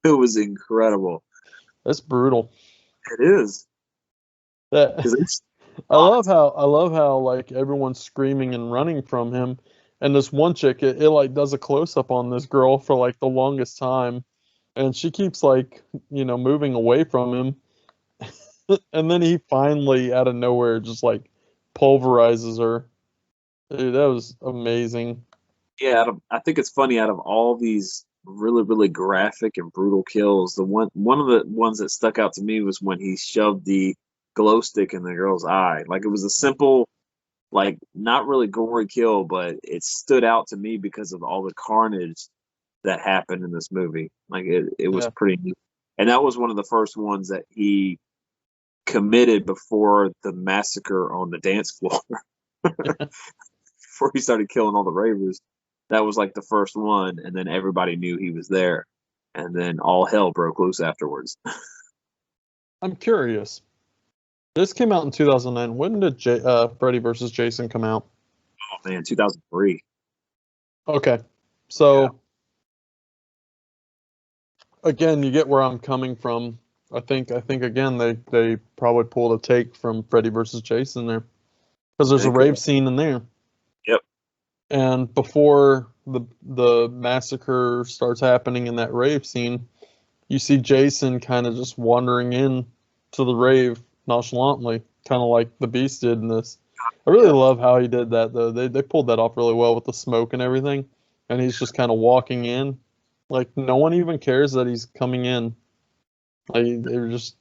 Speaker 7: It was incredible.
Speaker 6: That's brutal.
Speaker 7: It is.
Speaker 6: That
Speaker 7: 'Cause it's
Speaker 6: I love how like everyone's screaming and running from him, and this one chick, it like does a close up on this girl for like the longest time, and she keeps like moving away from him, and then he finally out of nowhere just like pulverizes her. Dude, that was amazing.
Speaker 7: yeah. I think it's funny, out of all these really, really graphic and brutal kills, the one of the ones that stuck out to me was when he shoved the glow stick in the girl's eye. Like, it was a simple, like, not really gory kill, but it stood out to me because of all the carnage that happened in this movie. Like, it was
Speaker 6: Yeah.
Speaker 7: pretty neat. And that was one of the first ones that he committed before the massacre on the dance floor. Before he started killing all the ravers. That was like the first one, and then everybody knew he was there. And then all hell broke loose afterwards.
Speaker 6: I'm curious. This came out in 2009. When did Freddy vs. Jason come out?
Speaker 7: Oh man, 2003.
Speaker 6: Okay, so again, you get where I'm coming from. I think again they probably pulled a take from Freddy vs. Jason there, because there's a rave scene in there.
Speaker 7: Yep.
Speaker 6: And before the massacre starts happening in that rave scene, you see Jason kind of just wandering in to the rave nonchalantly, kind of like the Beast did in this. I really love how he did that though. They pulled that off really well with the smoke and everything, and he's just kind of walking in, like no one even cares that he's coming in. Like they were just.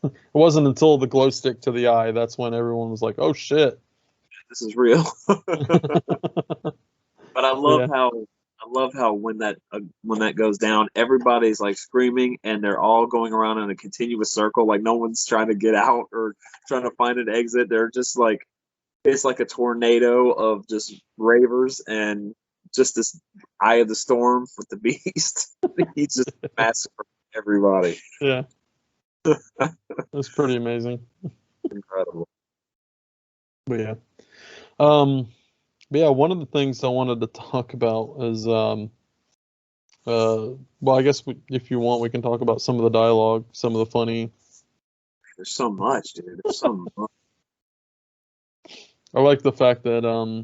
Speaker 6: It wasn't until the glow stick to the eye that's when everyone was like, "Oh shit,
Speaker 7: this is real." But I love
Speaker 6: Yeah.
Speaker 7: how when that goes down, everybody's like screaming, and they're all going around in a continuous circle. Like, no one's trying to get out or trying to find an exit. They're just like, it's like a tornado of just ravers and just this eye of the storm with the Beast. He's just massacring everybody.
Speaker 6: Yeah, that's pretty amazing."
Speaker 7: Incredible.
Speaker 6: But yeah, um, but yeah, one of the things I wanted to talk about is well, I guess if you want, we can talk about some of the dialogue, some of the funny.
Speaker 7: There's so much, dude. There's so much.
Speaker 6: I like the fact that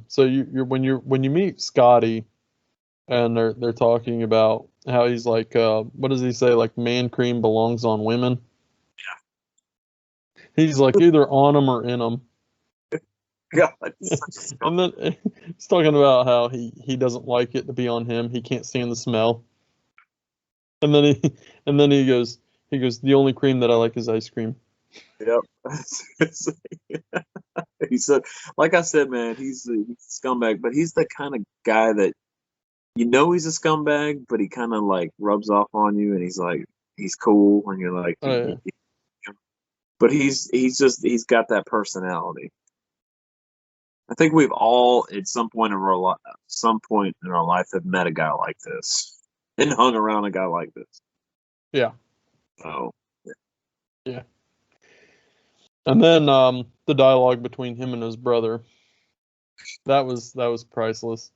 Speaker 6: so when you meet Scotty, and they're talking about how he's like what does he say, like man cream belongs on women. He's like either on them or in them.
Speaker 7: God,
Speaker 6: And then he's talking about how he doesn't like it to be on him. He can't stand the smell. And then he goes the only cream that I like is ice cream.
Speaker 7: Yep. He's a, like I said, man, he's a scumbag, but he's the kind of guy that he's a scumbag, but he kind of like rubs off on you, and he's like, he's cool, and you're like,
Speaker 6: Oh, yeah.
Speaker 7: But he's got that personality. I think we've all at some point in our life have met a guy like this and hung around a guy like this.
Speaker 6: Yeah.
Speaker 7: So
Speaker 6: Yeah. And then the dialogue between him and his brother, that was priceless.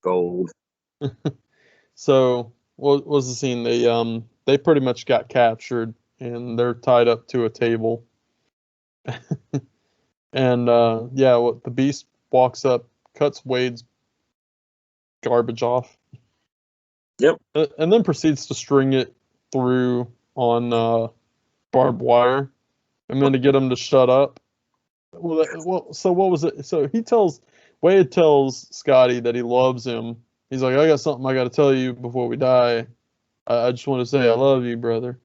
Speaker 7: gold.
Speaker 6: So what was the scene? They pretty much got captured and they're tied up to a table. And the Beast walks up, cuts Wade's garbage off.
Speaker 7: Yep.
Speaker 6: And then proceeds to string it through on barbed wire, and then to get him to shut up. Well, so what was it? So Wade tells Scotty that he loves him. He's like, I got something I got to tell you before we die. I just want to say I love you, brother.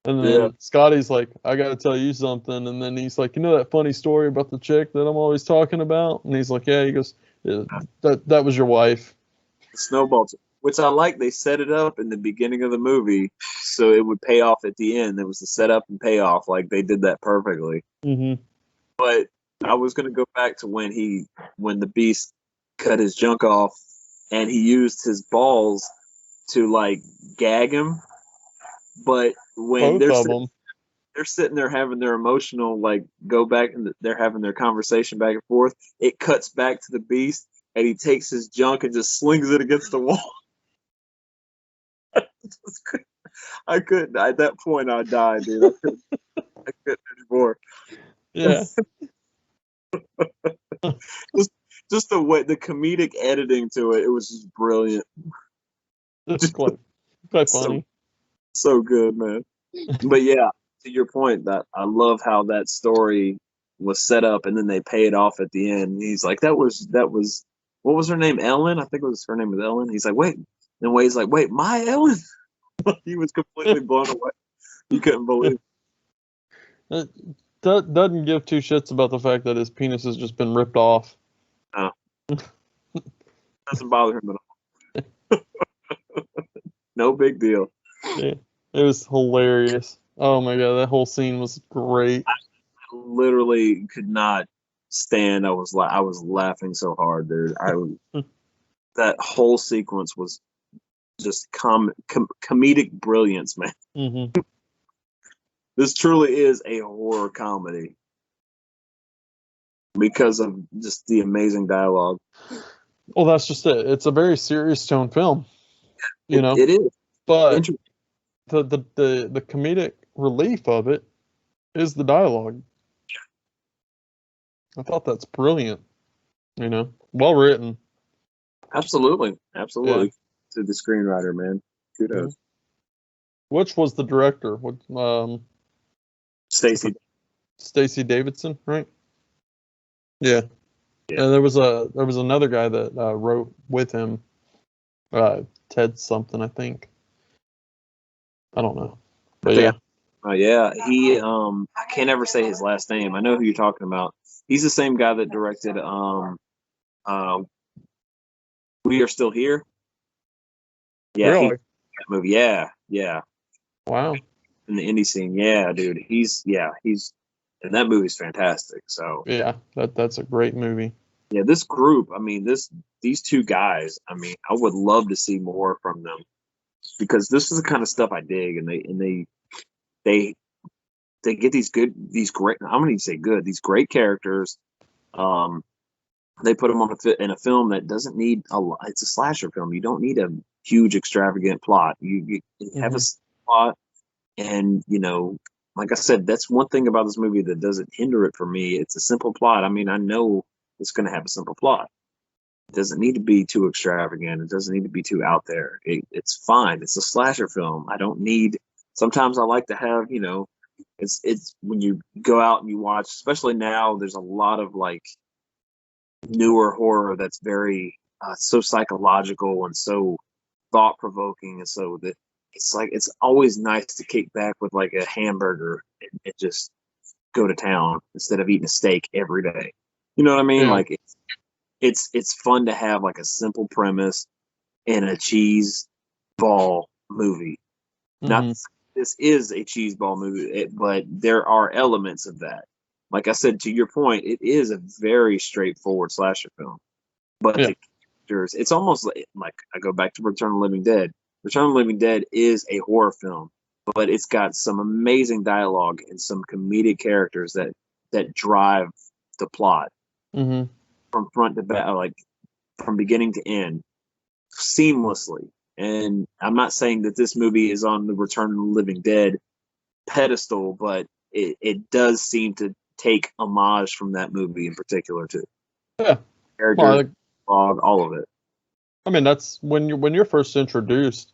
Speaker 6: And then Scotty's like, I got to tell you something. And then he's like, that funny story about the chick that I'm always talking about? And he's like, yeah. He goes, yeah, that was your wife.
Speaker 7: Snowballs, which I like. They set it up in the beginning of the movie so it would pay off at the end. It was the setup and payoff. Like, they did that perfectly.
Speaker 6: Mm-hmm.
Speaker 7: But I was going to go back to when the Beast cut his junk off and he used his balls to like gag him. But when
Speaker 6: Both of them.
Speaker 7: they're sitting there having their emotional like go back, and they're having their conversation back and forth. It cuts back to the Beast, and he takes his junk and just slings it against the wall. I couldn't. At that point, I died, dude. I couldn't anymore.
Speaker 6: Yeah.
Speaker 7: Just the way the comedic editing to it, it was just brilliant.
Speaker 6: It's quite funny.
Speaker 7: So good, man. But yeah, to your point, that I love how that story was set up, and then they pay it off at the end. He's like, that was what was her name? Ellen? I think it was her name was Ellen. He's like, wait. And Wade's like, wait, my Ellen? He was completely blown away. He couldn't believe it.
Speaker 6: Doesn't give two shits about the fact that his penis has just been ripped off.
Speaker 7: No. Doesn't bother him at all. No big deal.
Speaker 6: Yeah, it was hilarious. Oh my god, that whole scene was great.
Speaker 7: I literally could not stand. I was laughing so hard, dude. That whole sequence was just comedic brilliance, man.
Speaker 6: Mm-hmm.
Speaker 7: This truly is a horror comedy because of just the amazing dialogue.
Speaker 6: Well, that's just it. It's a very serious tone film, you know.
Speaker 7: It is,
Speaker 6: but the comedic relief of it is the dialogue. I thought that's brilliant. You know, well written.
Speaker 7: Absolutely.
Speaker 6: Yeah.
Speaker 7: To the screenwriter, man. Kudos.
Speaker 6: Which was the director? What? Stacey Davidson, right? Yeah.
Speaker 7: Yeah.
Speaker 6: There was another guy that wrote with him, Ted something, I think. I don't know, but yeah.
Speaker 7: Yeah. He I can't ever say his last name. I know who you're talking about. He's the same guy that directed We Are Still Here. Yeah,
Speaker 6: Really?
Speaker 7: that movie. Yeah.
Speaker 6: Wow.
Speaker 7: In the indie scene, yeah, dude. He's and that movie's fantastic. So
Speaker 6: yeah, that's a great movie.
Speaker 7: Yeah, this group. I mean, these two guys. I mean, I would love to see more from them because this is the kind of stuff I dig, and they get these great. I'm going to say good. These great characters. They put them in a film that doesn't need a lot. It's a slasher film. You don't need a huge extravagant plot. You have a plot, and like I said, that's one thing about this movie that doesn't hinder it for me. It's a simple plot. I mean, I know it's going to have a simple plot. It doesn't need to be too extravagant. It doesn't need to be too out there. It's fine. It's a slasher film. I don't need. Sometimes I like to have, it's when you go out and you watch, especially now. There's a lot of like newer horror that's very so psychological and so thought provoking, and so that it's always nice to kick back with like a hamburger and just go to town instead of eating a steak every day. You know what I mean?
Speaker 6: Yeah.
Speaker 7: Like it's fun to have like a simple premise and a cheese ball movie. Not this is a cheese ball movie, but there are elements of that. Like I said, to your point, it is a very straightforward slasher film. But the characters, it's almost like I go back to Return of the Living Dead. Return of the Living Dead is a horror film, but it's got some amazing dialogue and some comedic characters that drive the plot from front to back, like from beginning to end, seamlessly. And I'm not saying that this movie is on the Return of the Living Dead pedestal, but it does seem to take homage from that movie in particular too.
Speaker 6: Yeah,
Speaker 7: characters, all of it.
Speaker 6: I mean, that's when you're first introduced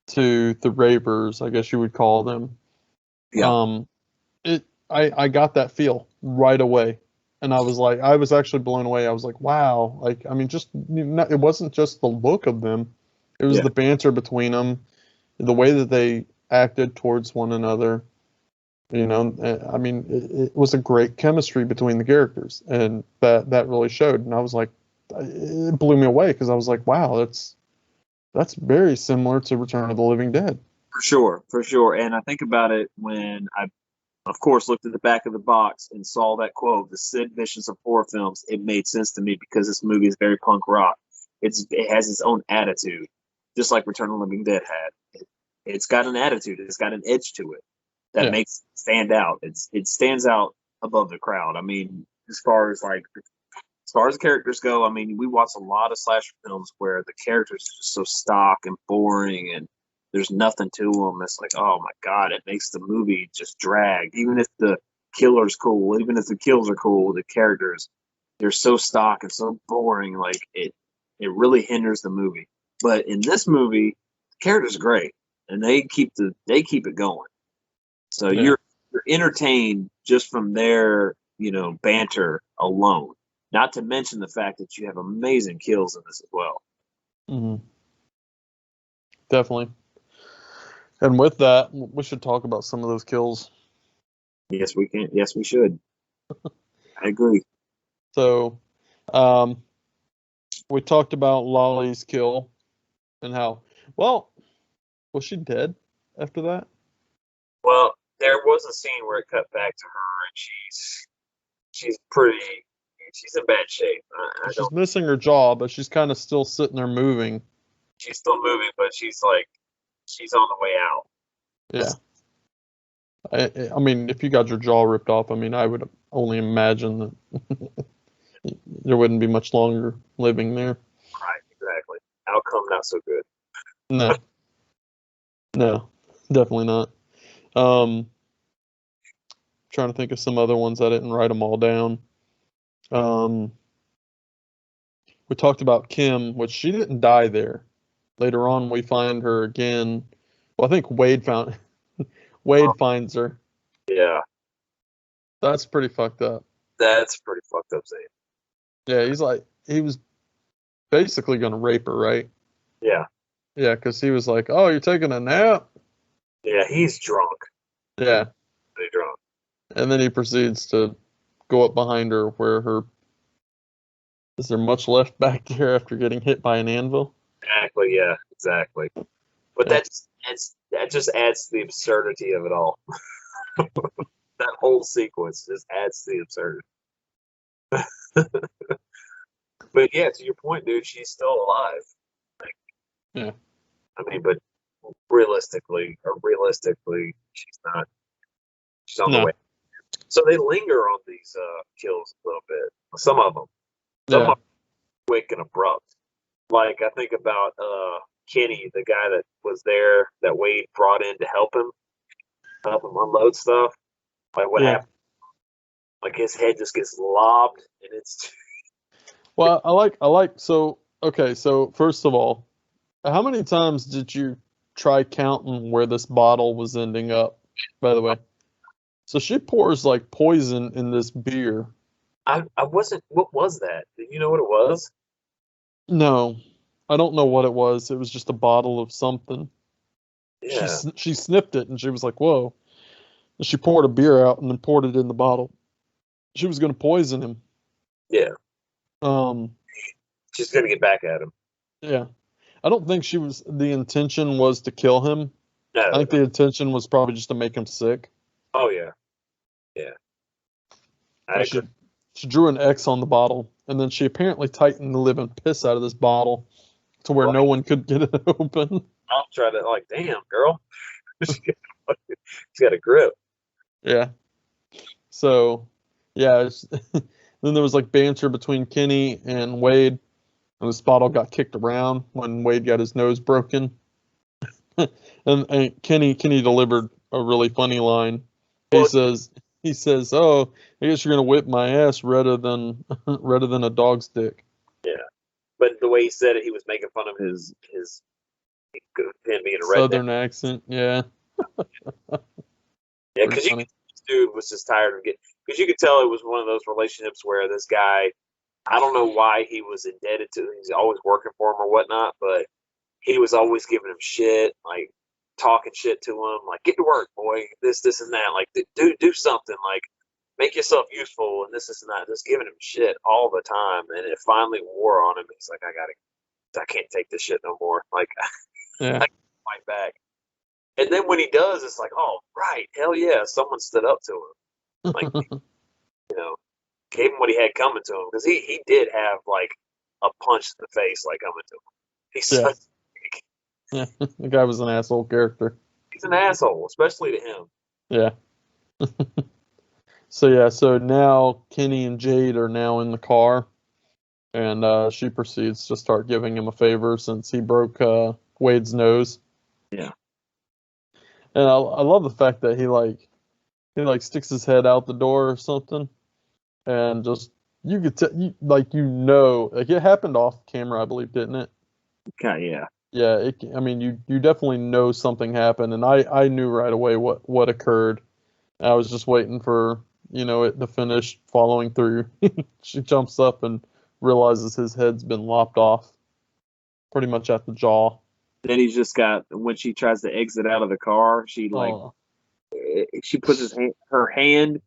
Speaker 6: to the Ravers, I guess you would call them.
Speaker 7: Yeah.
Speaker 6: I got that feel right away, and I was actually blown away. I was like, wow, like I mean, it wasn't just the look of them, it was the banter between them, the way that they acted towards one another. I mean, it was a great chemistry between the characters, and that really showed. And I was like, it blew me away because I was like, wow, that's very similar to Return of the Living Dead.
Speaker 7: For sure. And I think about it when I, of course, looked at the back of the box and saw that quote, "The Sid Vicious of horror films." It made sense to me because this movie is very punk rock. It has its own attitude, just like Return of the Living Dead had. It's got an attitude. It's got an edge to it. that
Speaker 6: Yeah.
Speaker 7: makes it stand out. It stands out above the crowd. I mean, as far as the characters go, I mean, we watch a lot of slasher films where the characters are just so stock and boring and there's nothing to them. It's like, oh my God, it makes the movie just drag. Even if the killer's cool, even if the kills are cool, the characters, they're so stock and so boring. Like it really hinders the movie. But in this movie, the characters are great and they keep it going. So
Speaker 6: Yeah.
Speaker 7: you're entertained just from their, banter alone. Not to mention the fact that you have amazing kills in this as well.
Speaker 6: Hmm. Definitely. And with that, we should talk about some of those kills.
Speaker 7: Yes, we can. Yes, we should. I agree.
Speaker 6: So, we talked about Lolly's kill and how, well, was she dead after that?
Speaker 7: Well, there was a scene where it cut back to her, and she's in bad shape. I
Speaker 6: She's
Speaker 7: don't.
Speaker 6: missing her jaw, but she's kind of still sitting there moving.
Speaker 7: She's still moving, but she's on the way out.
Speaker 6: Yeah. I mean, if you got your jaw ripped off, I mean, I would only imagine that there wouldn't be much longer living there.
Speaker 7: Right, exactly. Outcome not so good.
Speaker 6: No. No, definitely not. Trying to think of some other ones. I didn't write them all down. We talked about Kim, which she didn't die there. Later on, we find her again. Well, I think Wade finds her.
Speaker 7: Yeah,
Speaker 6: That's pretty fucked up.
Speaker 7: that's pretty fucked up, Zane.
Speaker 6: Yeah, he was basically gonna rape her, right?
Speaker 7: Yeah,
Speaker 6: Yeah, because he was like, "Oh, you're taking a nap."
Speaker 7: yeah, he's drunk.
Speaker 6: Yeah,
Speaker 7: Pretty drunk.
Speaker 6: and then he proceeds to go up behind her, where is there much left back there after getting hit by an anvil?
Speaker 7: Exactly. Yeah, exactly. But
Speaker 6: Yeah.
Speaker 7: that just adds to the absurdity of it all. That whole sequence just adds to the absurdity. But yeah, to your point, dude, she's still alive. Like,
Speaker 6: Yeah.
Speaker 7: I mean, but realistically, she's not. She's on the
Speaker 6: No.
Speaker 7: way. So they linger on these kills a little bit. Some of them, some
Speaker 6: Yeah.
Speaker 7: of them quick and abrupt. Like I think about Kenny, the guy that was there that Wade brought in to help him unload stuff. Like what
Speaker 6: Yeah.
Speaker 7: happened? Like his head just gets lobbed, and it's
Speaker 6: Well, I like. So okay. So first of all, how many times did you try counting where this bottle was ending up? By the way, so she pours like poison in this beer.
Speaker 7: I wasn't. What was that? Did you know what it was?
Speaker 6: No, I don't know what it was. It was just a bottle of something.
Speaker 7: Yeah,
Speaker 6: She sniffed it and she was like, "Whoa!" And she poured a beer out and then poured it in the bottle. She was going to poison him.
Speaker 7: yeah.
Speaker 6: Um,
Speaker 7: She's gonna get back at him.
Speaker 6: yeah. I don't think the intention was to kill him.
Speaker 7: No.
Speaker 6: I think the intention was probably just to make him sick.
Speaker 7: Oh yeah, yeah. I
Speaker 6: She
Speaker 7: agree.
Speaker 6: she drew an X on the bottle, and then she apparently tightened the living piss out of this bottle to where no one could get it open.
Speaker 7: I'll try to damn girl. She's got a grip.
Speaker 6: Yeah. So, yeah. Then there was like banter between Kenny and Wade, and this bottle got kicked around when Wade got his nose broken. and Kenny delivered a really funny line.
Speaker 7: Well,
Speaker 6: He says, "Oh, I guess you're gonna whip my ass redder than a dog's dick."
Speaker 7: yeah. But the way he said it, he was making fun of his him being a redneck.
Speaker 6: Southern accent, yeah.
Speaker 7: Yeah, because this dude was just tired of because you could tell it was one of those relationships where this guy, I don't know why he was indebted to him. He's always working for him or whatnot, but he was always giving him shit, like talking shit to him, like get to work, boy, this and that, like do something, like make yourself useful and this and that, just giving him shit all the time, and it finally wore on him. He's like, I can't take this shit no more. Like,
Speaker 6: Yeah.
Speaker 7: I can't fight back. And then when he does, it's like, oh, right, hell yeah, someone stood up to him. Like, gave him what he had coming to him. Because he did have, like, a punch in the face, like, coming to him.
Speaker 6: Yeah. The guy was an asshole character.
Speaker 7: He's an asshole, especially to him.
Speaker 6: Yeah. So now Kenny and Jade are now in the car, and she proceeds to start giving him a favor since he broke Wade's nose.
Speaker 7: Yeah.
Speaker 6: And I love the fact that he sticks his head out the door or something, and just you could like it happened off camera, I believe, didn't it?
Speaker 7: Okay, yeah.
Speaker 6: Yeah, I mean, you definitely know something happened, and I knew right away what occurred. I was just waiting for it to finish following through. She jumps up and realizes his head's been lopped off, pretty much at the jaw.
Speaker 7: Then he's just got when she tries to exit out of the car,
Speaker 6: Oh,
Speaker 7: she puts her hand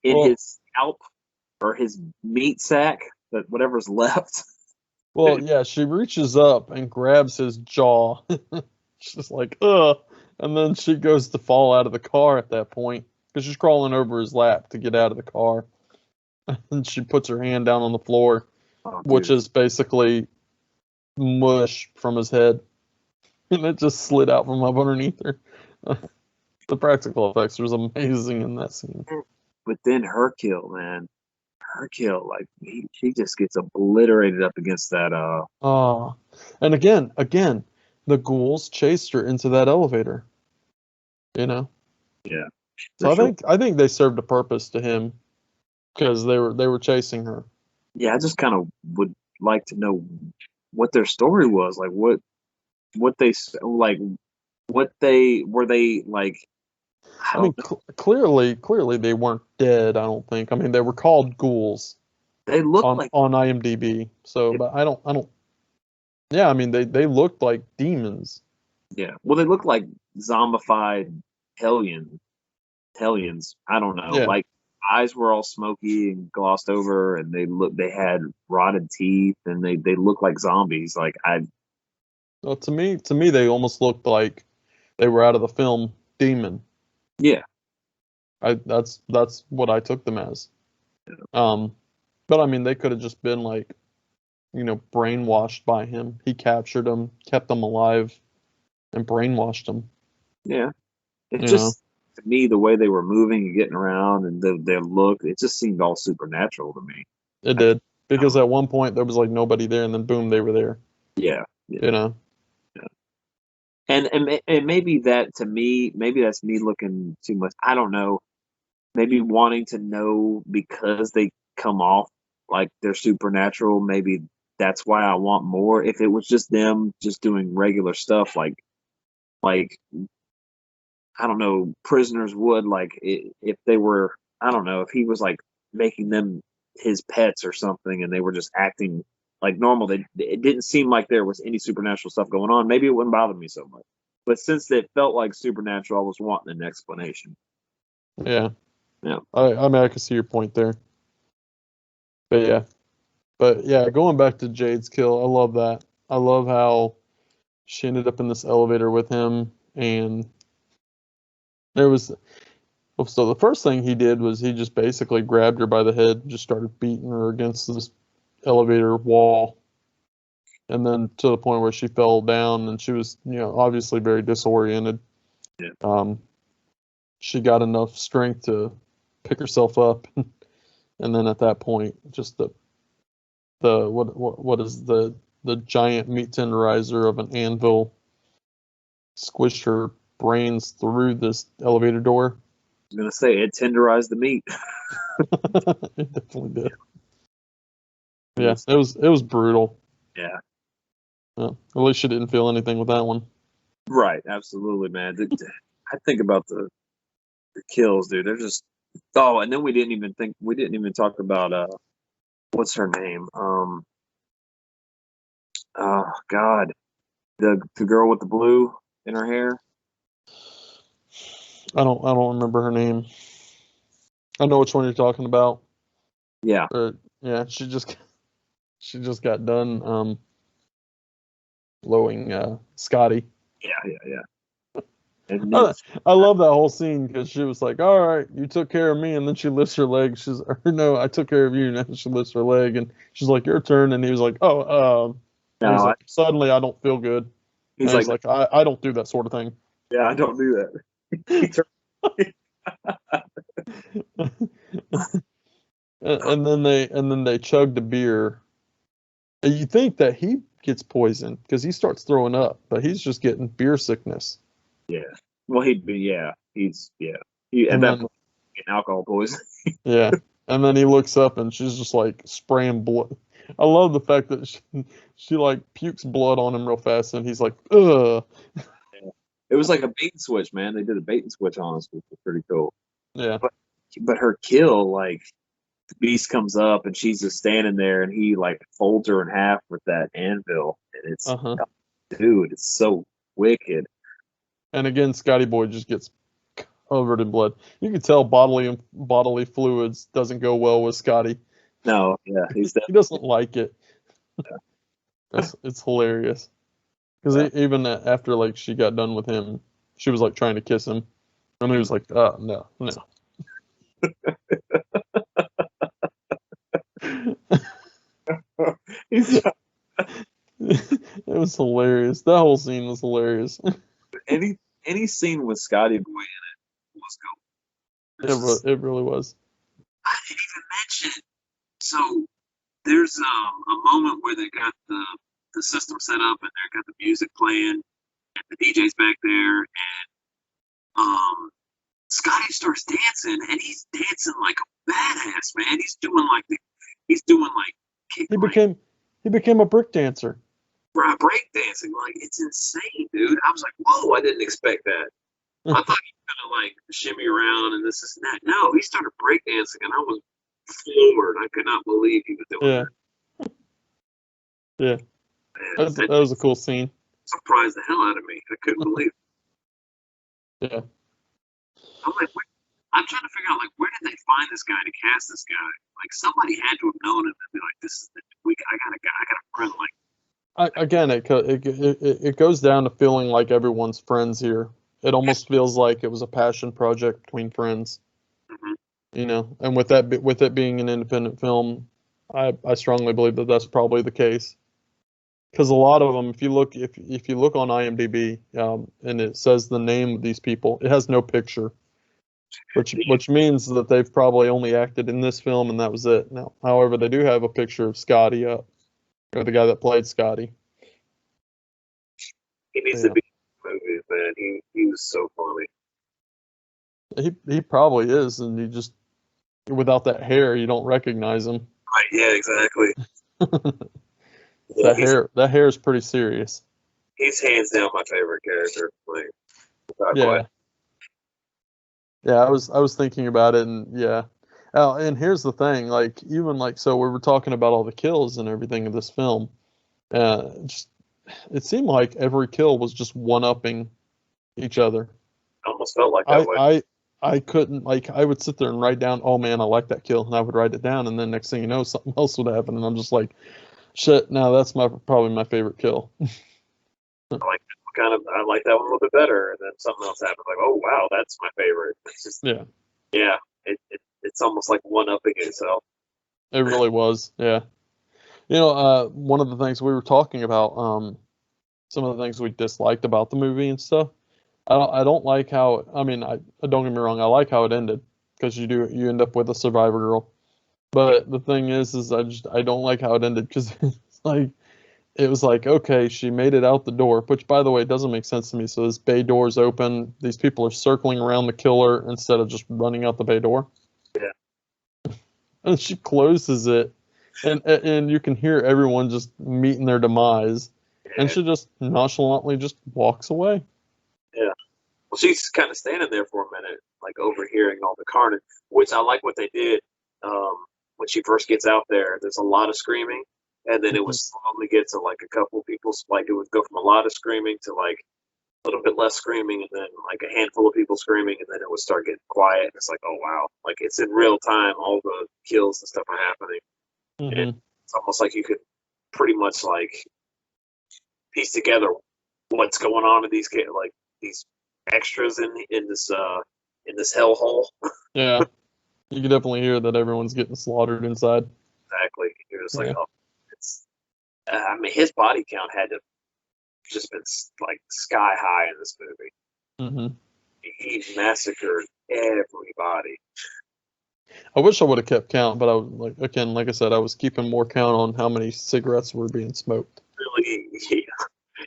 Speaker 7: in
Speaker 6: well,
Speaker 7: his scalp or his meat sack, that whatever's left.
Speaker 6: well, yeah. She reaches up and grabs his jaw. She's like, ugh, and then she goes to fall out of the car at that point because she's crawling over his lap to get out of the car. And she puts her hand down on the floor,
Speaker 7: Oh,
Speaker 6: which
Speaker 7: dude.
Speaker 6: is basically mush from his head, and it just slid out from up underneath her. The practical effects was amazing in that scene.
Speaker 7: But then her kill, man. Her kill, like she just gets obliterated up against that
Speaker 6: Oh, and again, the ghouls chased her into that elevator.
Speaker 7: yeah.
Speaker 6: So
Speaker 7: For sure.
Speaker 6: I think they served a purpose to him because they were chasing her.
Speaker 7: Yeah, I just kind of would like to know what their story was. Like what they like what they were they like I
Speaker 6: I mean,
Speaker 7: don't know.
Speaker 6: clearly they weren't dead. I don't think. I mean, they were called ghouls
Speaker 7: They look
Speaker 6: on
Speaker 7: like
Speaker 6: IMDb. So, but I don't. Yeah, I mean, they looked like demons.
Speaker 7: yeah. Well, they look like zombified hellion hellions. I don't know.
Speaker 6: Yeah.
Speaker 7: Like eyes were all smoky and glossed over, and they had rotted teeth, and they look like zombies. Like I
Speaker 6: Well, to me, they almost looked like they were out of the film Demon.
Speaker 7: yeah.
Speaker 6: That's what I took them as. Um, but I mean, they could have just been like, brainwashed by him. He captured them, kept them alive, and brainwashed them.
Speaker 7: Yeah. It
Speaker 6: You know,
Speaker 7: just to me the way they were moving and getting around and their look, it just seemed all supernatural to me.
Speaker 6: it
Speaker 7: I,
Speaker 6: did
Speaker 7: I don't
Speaker 6: because
Speaker 7: know.
Speaker 6: at one point there was like nobody there, and then boom, they were there.
Speaker 7: Yeah, yeah,
Speaker 6: You know,
Speaker 7: yeah. And maybe that to me, maybe that's me looking too much. I don't know. Maybe wanting to know because they come off like they're supernatural. Maybe that's why I want more. If it was just them just doing regular stuff, like I don't know, prisoners would if they were. I don't know if he was like making them his pets or something, and they were just acting like normal. It didn't seem like there was any supernatural stuff going on. Maybe it wouldn't bother me so much. But since it felt like supernatural, I was wanting an explanation.
Speaker 6: yeah.
Speaker 7: Yeah.
Speaker 6: I mean, I can see your point there. But yeah, going back to Jade's kill, I love that. I love how she ended up in this elevator with him, and there was so the first thing he did was he just basically grabbed her by the head and just started beating her against this elevator wall, and then to the point where she fell down and she was, obviously very disoriented.
Speaker 7: Yeah.
Speaker 6: She got enough strength to pick herself up, and then at that point, just the what is the giant meat tenderizer of an anvil squished her brains through this elevator door.
Speaker 7: I was gonna say it tenderized the meat.
Speaker 6: It definitely did. Yeah, it was brutal.
Speaker 7: Yeah.
Speaker 6: At least she didn't feel anything with that one.
Speaker 7: Right. Absolutely, man. I think about the kills, dude. They're just and then we didn't even talk about what's her name? Oh God, the girl with the blue in her hair.
Speaker 6: I don't remember her name. I know which one you're talking about.
Speaker 7: Yeah,
Speaker 6: Yeah, she just got done blowing Scotty.
Speaker 7: yeah. And then,
Speaker 6: I love that whole scene because she was like, "All right, you took care of me," and then she lifts her leg. Or no, I took care of you. And then she lifts her leg, and she's like, "Your turn." And he was like, "Oh," and he's
Speaker 7: no,
Speaker 6: like, "Suddenly, I don't feel good."
Speaker 7: he's
Speaker 6: And he's
Speaker 7: like,
Speaker 6: like, "I don't do that sort of thing."
Speaker 7: yeah, I don't do that. He turned,
Speaker 6: and then they chug the beer. And you think that he gets poisoned because he starts throwing up, but he's just getting beer sickness.
Speaker 7: Yeah. Well, he'd be. Yeah. He's. Yeah. He at
Speaker 6: And
Speaker 7: that
Speaker 6: then
Speaker 7: point getting alcohol poisoning.
Speaker 6: yeah, and then he looks up and she's just like spraying blood. I love the fact that she like pukes blood on him real fast, and he's like, ugh.
Speaker 7: It was like a bait and switch, man. They did a bait and switch on us, which was pretty cool.
Speaker 6: Yeah.
Speaker 7: But her kill, like the beast comes up and she's just standing there, and he like folds her in half with that anvil, and it's
Speaker 6: Uh-huh.
Speaker 7: dude, it's so wicked.
Speaker 6: And again, Scotty Boy just gets covered in blood. You can tell bodily fluids doesn't go well with Scotty.
Speaker 7: No, yeah,
Speaker 6: He doesn't like it. It's hilarious. Because even after like she got done with him, she was like trying to kiss him, and he was like, "Oh no, no." It was hilarious. That whole scene was hilarious.
Speaker 7: any scene with Scotty Boy in it was good.
Speaker 6: It really was.
Speaker 7: I didn't even mention. So there's a moment where they got the system set up and they got the music playing and the DJ's back there, and Scotty starts dancing, and he's dancing like a badass, man. He's doing like kick,
Speaker 6: He became a brick dancer.
Speaker 7: break dancing, like it's insane, dude. I was like, whoa, I didn't expect that. I thought he was gonna like shimmy around and this and that. No, he started break dancing, and I was floored. I could not believe he was doing that.
Speaker 6: Yeah.
Speaker 7: Man,
Speaker 6: That was a cool scene.
Speaker 7: Surprised the hell out of me. I couldn't believe it.
Speaker 6: Yeah.
Speaker 7: I'm like, I'm trying to figure out, like, where did they find this guy to cast this guy? Like, somebody had to have known him and be like, this is the week. I got a guy. I got a friend. Like,
Speaker 6: Again, it goes down to feeling like everyone's friends here. It almost feels like it was a passion project between friends. You know, and with it being an independent film, I strongly believe that that's probably the case. Because a lot of them, if you look on IMDb, and it says the name of these people, it has no picture, which means that they've probably only acted in this film and that was it. Now, however, they do have a picture of Scotty up, or the guy that played Scotty.
Speaker 7: he needs to be in movies, man. He was so funny.
Speaker 6: He probably is, and you just without that hair, you don't recognize him.
Speaker 7: Right? Yeah, exactly.
Speaker 6: That hair is pretty serious.
Speaker 7: He's hands down my favorite character. Like,
Speaker 6: Yeah. Yeah, I was thinking about it, and yeah. And here's the thing, like even like so we were talking about all the kills and everything in this film. Just it seemed like every kill was just one-upping each other.
Speaker 7: Almost felt like that way.
Speaker 6: I couldn't, like, I would sit there and write down, oh man, I like that kill, and I would write it down, and then next thing you know, something else would happen, and I'm just like, shit, now that's probably my favorite kill.
Speaker 7: I like that one a little bit better, and then something else happened. Like, oh wow, that's my favorite. It's just yeah. It's almost like one upping itself.
Speaker 6: It really was, yeah. You know, one of the things we were talking about, some of the things we disliked about the movie and stuff. I don't like how. I mean, I don't get me wrong. I like how it ended because you end up with a survivor girl. But the thing is I don't like how it ended because it was like, okay, she made it out the door, which by the way doesn't make sense to me. So this bay door's open. These people are circling around the killer instead of just running out the bay door.
Speaker 7: Yeah.
Speaker 6: And she closes it, and you can hear everyone just meeting their demise, and she just nonchalantly just walks away.
Speaker 7: Yeah. Well, she's kind of standing there for a minute, like overhearing all the carnage, which I like what they did. When she first gets out there, there's a lot of screaming, and then it would slowly get to like a couple people, like it would go from a lot of screaming to like a little bit less screaming, and then like a handful of people screaming, and then it would start getting quiet. And it's like, oh wow, like it's in real time. All the kills and stuff are happening. And it's almost like you could pretty much like piece together what's going on in these extras in this hellhole.
Speaker 6: Yeah, you can definitely hear that everyone's getting slaughtered inside.
Speaker 7: Exactly. You're just like, oh, it's. I mean, his body count had to just been like sky high in this movie.
Speaker 6: Mm-hmm.
Speaker 7: He massacred everybody.
Speaker 6: I wish I would have kept count, but I was like I said, I was keeping more count on how many cigarettes were being smoked.
Speaker 7: Really, yeah.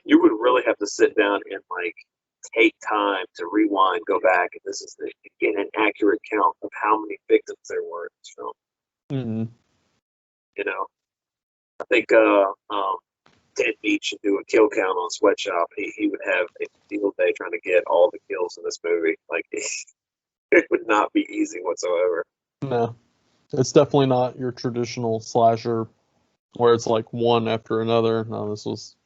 Speaker 7: You would really have to sit down and like take time to rewind, go back, and get an accurate count of how many victims there were in this film.
Speaker 6: Mm-hmm.
Speaker 7: You know, I think Ted Beach should do a kill count on Sweatshop. He would have a field day trying to get all the kills in this movie. Like it would not be easy whatsoever.
Speaker 6: No, it's definitely not your traditional slasher where it's like one after another. No, this was,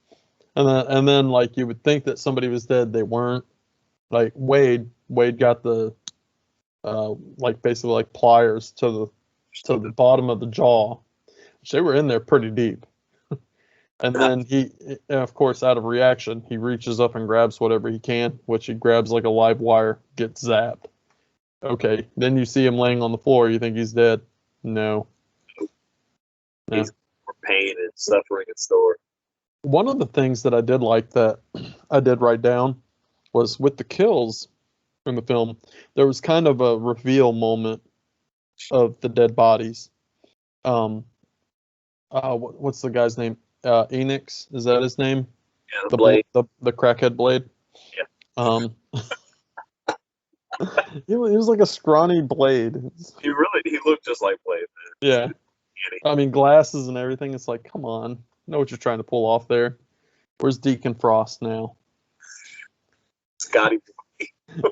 Speaker 6: and then like you would think that somebody was dead, they weren't. Like Wade got the like basically like pliers to the bottom of the jaw. They were in there pretty deep. And then he, of course, out of reaction, he reaches up and grabs whatever he can, which he grabs like a live wire, gets zapped. Okay, then you see him laying on the floor. You think he's dead? No.
Speaker 7: He's for pain and suffering and store.
Speaker 6: One of the things that I did like that I did write down was with the kills in the film, there was kind of a reveal moment of the dead bodies. What's the guy's name? Enix, is that his name?
Speaker 7: Yeah, the Blade.
Speaker 6: The crackhead Blade.
Speaker 7: Yeah.
Speaker 6: He was like a scrawny Blade.
Speaker 7: He looked just like Blade, man.
Speaker 6: Yeah. I mean, glasses and everything. It's like, come on, I know what you're trying to pull off there. Where's Deacon Frost now?
Speaker 7: Scotty.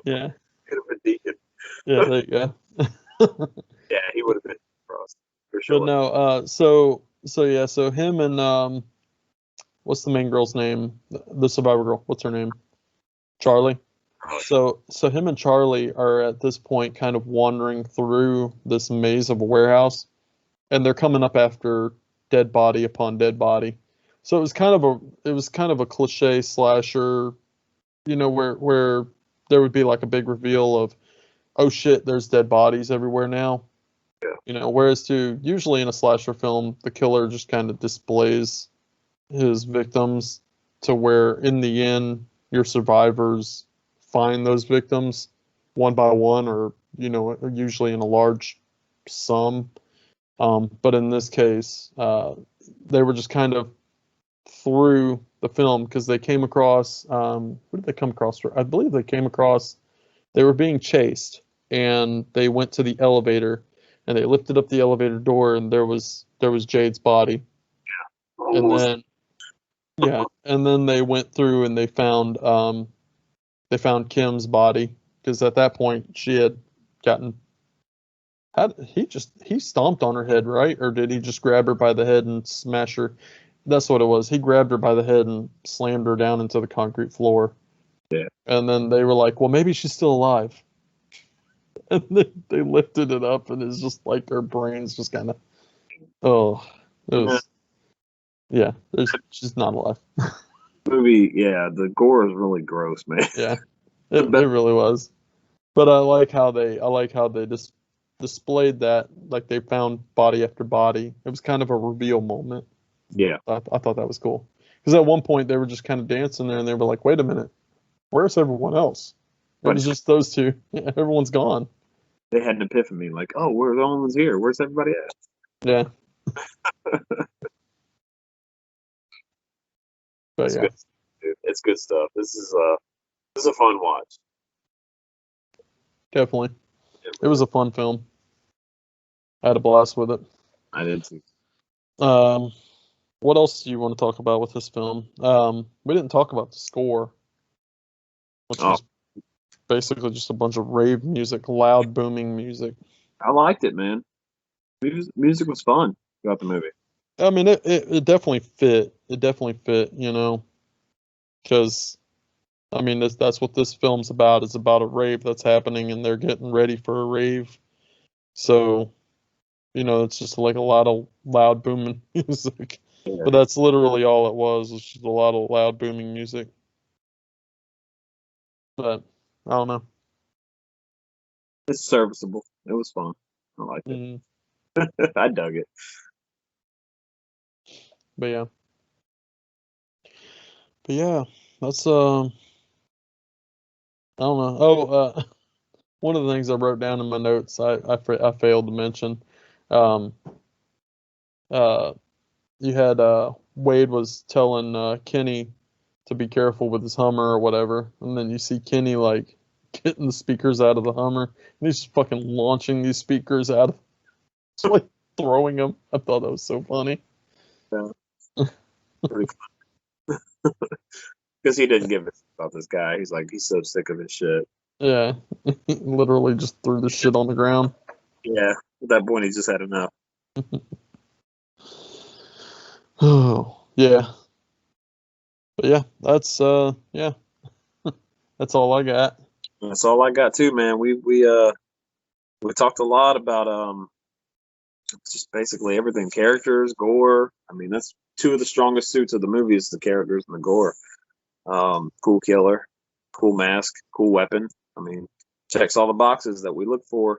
Speaker 6: Yeah.
Speaker 7: Could have been Deacon.
Speaker 6: Yeah, there you go.
Speaker 7: Yeah, he would have been Frost for sure.
Speaker 6: But no, so him and what's the main girl's name? The survivor girl. What's her name? Charlie. So him and Charlie are at this point kind of wandering through this maze of a warehouse, and they're coming up after dead body upon dead body. So it was kind of a cliche slasher, you know, where there would be like a big reveal of, oh shit, there's dead bodies everywhere now.
Speaker 7: Yeah.
Speaker 6: You know, whereas usually in a slasher film, the killer just kind of displays his victims to where in the end your survivors find those victims one by one, or you know, usually in a large sum. But in this case, they were just kind of through the film because they came across who did they come across? I believe they were being chased, and they went to the elevator, and they lifted up the elevator door, and there was Jade's body.
Speaker 7: Yeah.
Speaker 6: And then they went through and they found Kim's body, because at that point she had gotten. He stomped on her head, right? Or did he just grab her by the head and smash her? That's what it was. He grabbed her by the head and slammed her down into the concrete floor.
Speaker 7: Yeah.
Speaker 6: And then they were like, well, maybe she's still alive. And they lifted it up, and it's just like her brain's just kind of, it was, yeah, she's not alive.
Speaker 7: Movie, yeah, the gore is really gross, man.
Speaker 6: Yeah, it really was. But I like how they just displayed that, like they found body after body. It was kind of a reveal moment.
Speaker 7: Yeah.
Speaker 6: I thought that was cool. Because at one point they were just kind of dancing there, and they were like, wait a minute, where's everyone else? It was just those two. Yeah, everyone's gone.
Speaker 7: They had an epiphany, like, oh, we're the only ones here. Where's everybody at?
Speaker 6: Yeah. But
Speaker 7: It's
Speaker 6: yeah,
Speaker 7: good, dude. It's good stuff. This is a fun watch.
Speaker 6: definitely. It was a fun film. I had a blast with it.
Speaker 7: I did too.
Speaker 6: What else do you want to talk about with this film? We didn't talk about the score, which was basically just a bunch of rave music, loud booming music.
Speaker 7: I liked it, man. Music was fun throughout the movie.
Speaker 6: I mean, it definitely fit. It definitely fit, you know, because I mean that's what this film's about. It's about a rave that's happening, and they're getting ready for a rave. So, you know, it's just like a lot of loud booming music.
Speaker 7: Yeah.
Speaker 6: But that's literally all it was. It's just a lot of loud booming music. But I don't know.
Speaker 7: It's serviceable. It was fun. I liked it.
Speaker 6: Mm,
Speaker 7: I dug it.
Speaker 6: but yeah, that's I don't know. one of the things I wrote down in my notes, I failed to mention. Um, you had Wade was telling Kenny to be careful with his Hummer or whatever, and then you see Kenny like getting the speakers out of the Hummer, and he's fucking launching these speakers out of, it's like throwing them. I thought that was so funny.
Speaker 7: Yeah. Pretty because he didn't give a shit about this guy. He's like, he's so sick of his shit.
Speaker 6: Yeah, he literally just threw the shit on the ground.
Speaker 7: Yeah, at that point, he just had enough.
Speaker 6: Oh yeah, but yeah, that's yeah, that's all I got.
Speaker 7: That's all I got too, man. We talked a lot about just basically everything, characters, gore. I mean, that's two of the strongest suits of the movie is the characters and the gore. Cool killer, cool mask, cool weapon. I mean, checks all the boxes that we look for.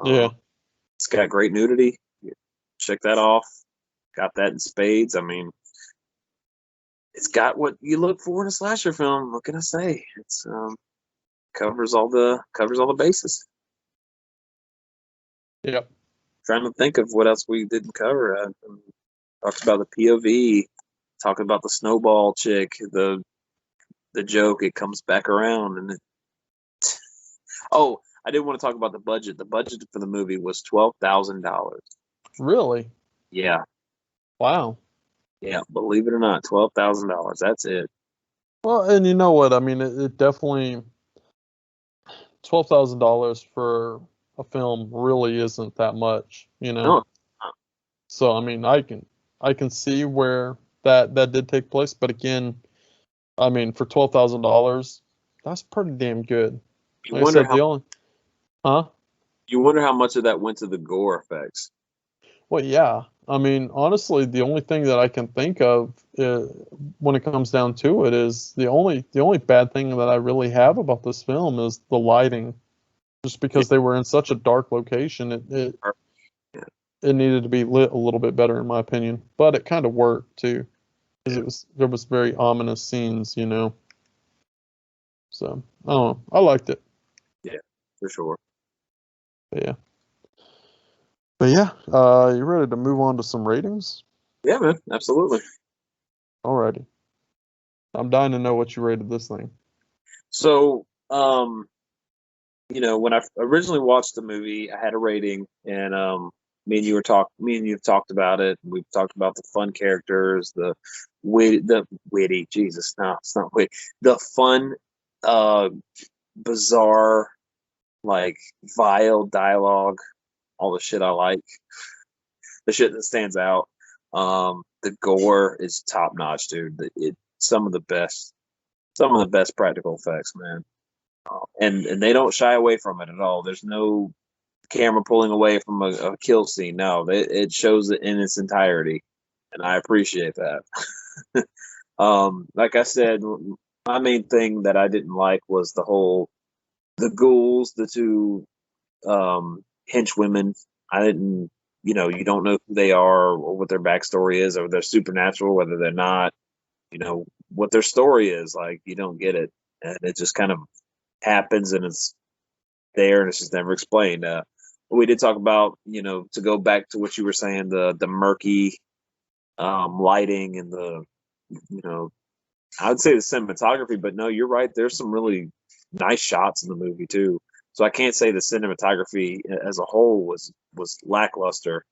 Speaker 6: Yeah,
Speaker 7: It's got great nudity. Check that off. Got that in spades. I mean, it's got what you look for in a slasher film. What can I say? It's covers all the bases.
Speaker 6: yep,
Speaker 7: Trying to think of what else we didn't cover. Talked about the POV. Talking about the snowball chick. The joke. It comes back around, and oh, I did want to talk about the budget. The budget for the movie was $12,000.
Speaker 6: really,
Speaker 7: Yeah,
Speaker 6: wow.
Speaker 7: yeah. Believe it or not, $12,000. That's it.
Speaker 6: Well, and you know what? I mean, it definitely $12,000 for a film really isn't that much, you know.
Speaker 7: No,
Speaker 6: So I mean, I can see where that did take place, but again, I mean, for $12,000, that's pretty damn good.
Speaker 7: you
Speaker 6: Like I
Speaker 7: wonder
Speaker 6: said,
Speaker 7: how
Speaker 6: the only, huh?
Speaker 7: you wonder how much of that went to the gore effects.
Speaker 6: Well, yeah. I mean, honestly, the only thing that I can think of when it comes down to it is the only bad thing that I really have about this film is the lighting. Just because they were in such a dark location,
Speaker 7: Yeah,
Speaker 6: it needed to be lit a little bit better, in my opinion. But it kind of worked too, because
Speaker 7: yeah,
Speaker 6: there was very ominous scenes, you know. So I don't know. I liked it.
Speaker 7: yeah, for sure.
Speaker 6: But yeah. But yeah, you ready to move on to some ratings?
Speaker 7: Yeah, man, absolutely.
Speaker 6: Alrighty. I'm dying to know what you rated this thing.
Speaker 7: So, when I originally watched the movie, I had a rating, and me and you have talked about it. We've talked about the fun characters, the witty. Jesus, no, it's not witty. The fun, uh, bizarre, like vile dialogue, all the shit I like, the shit that stands out. The gore is top notch, dude. Some of the best practical effects, man. And they don't shy away from it at all. There's no camera pulling away from a kill scene. No, it shows it in its entirety, and I appreciate that. Like I said, my main thing that I didn't like was the ghouls, the two henchwomen. I didn't, you don't know who they are or what their backstory is, or they're supernatural, whether they're not. What their story is. Like, you don't get it, and it just kind of happens, and it's there, and it's just never explained. We did talk about, to go back to what you were saying, the murky lighting and I would say the cinematography, but no, you're right. There's some really nice shots in the movie too. So I can't say the cinematography as a whole was lackluster,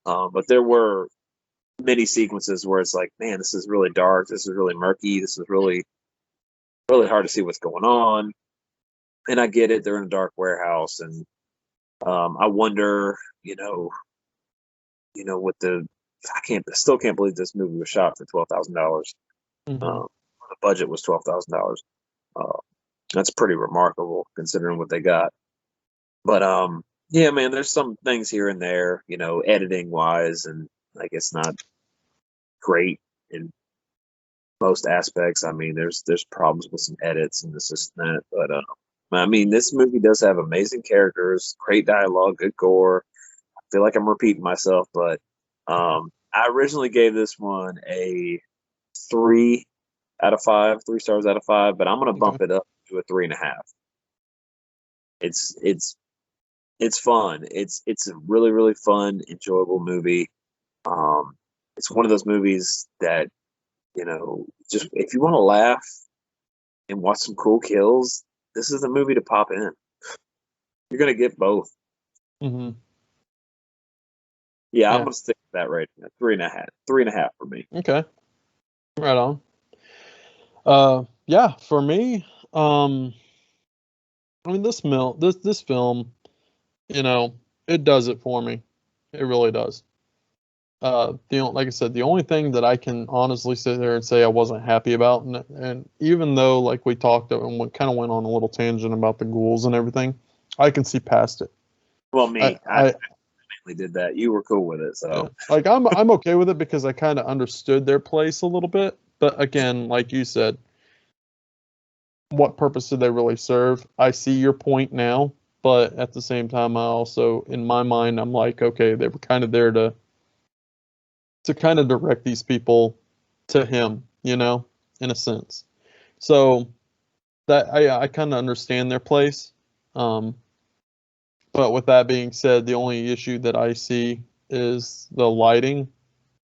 Speaker 7: but there were many sequences where it's like, man, this is really dark. This is really murky. This is really really hard to see what's going on. And I get it; they're in a dark warehouse, and I wonder, what I still can't believe this movie was shot for $12,000.
Speaker 6: Mm-hmm.
Speaker 7: The budget was $12,000. Uh, that's pretty remarkable considering what they got. But yeah, man, there's some things here and there, editing wise, and I guess not great in most aspects. I mean, there's problems with some edits and this and that, but I mean, this movie does have amazing characters, great dialogue, good gore. I feel like I'm repeating myself, but I originally gave this one a 3 out of 5, 3 stars out of 5, but I'm gonna
Speaker 6: Okay.
Speaker 7: bump it up to a 3.5. It's fun. It's a really, really fun, enjoyable movie. It's one of those movies that, just if you want to laugh and watch some cool kills, this is the movie to pop in. You're gonna get both.
Speaker 6: Mm-hmm.
Speaker 7: Yeah, I'm
Speaker 6: Yeah.
Speaker 7: gonna stick with that rating. 3.5. 3.5 for me.
Speaker 6: Okay. Right on. Yeah, for me, I mean this film, it does it for me. It really does. Like I said, the only thing that I can honestly sit there and say I wasn't happy about, and even though like we talked and we kind of went on a little tangent about the ghouls and everything, I can see past it.
Speaker 7: Well, I
Speaker 6: I
Speaker 7: mainly did that. You were cool with it, so
Speaker 6: like I'm okay with it because I kind of understood their place a little bit. But again, like you said, what purpose did they really serve? I see your point now, but at the same time, I also, in my mind, I'm like, okay, they were kind of there to kind of direct these people to him, in a sense. So that I kind of understand their place. Um, but with that being said, the only issue that I see is the lighting.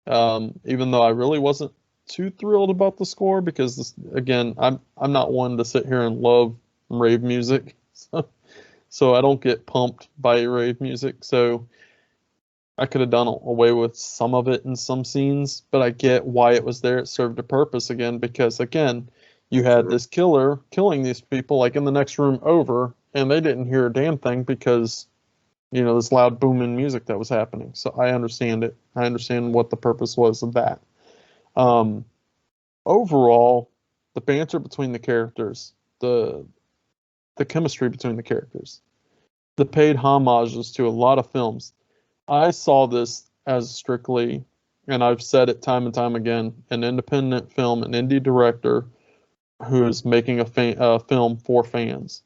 Speaker 6: Even though I really wasn't too thrilled about the score because again, I'm not one to sit here and love rave music, so I don't get pumped by rave music. So I could have done away with some of it in some scenes, but I get why it was there. It served a purpose again because again, you had this killer killing these people like in the next room over, and they didn't hear a damn thing because this loud booming music that was happening. So I understand it. I understand what the purpose was of that. Overall, the banter between the characters, the chemistry between the characters, the paid homages to a lot of films. I saw this as strictly, and I've said it time and time again, an independent film, an indie director who is making a film for fans.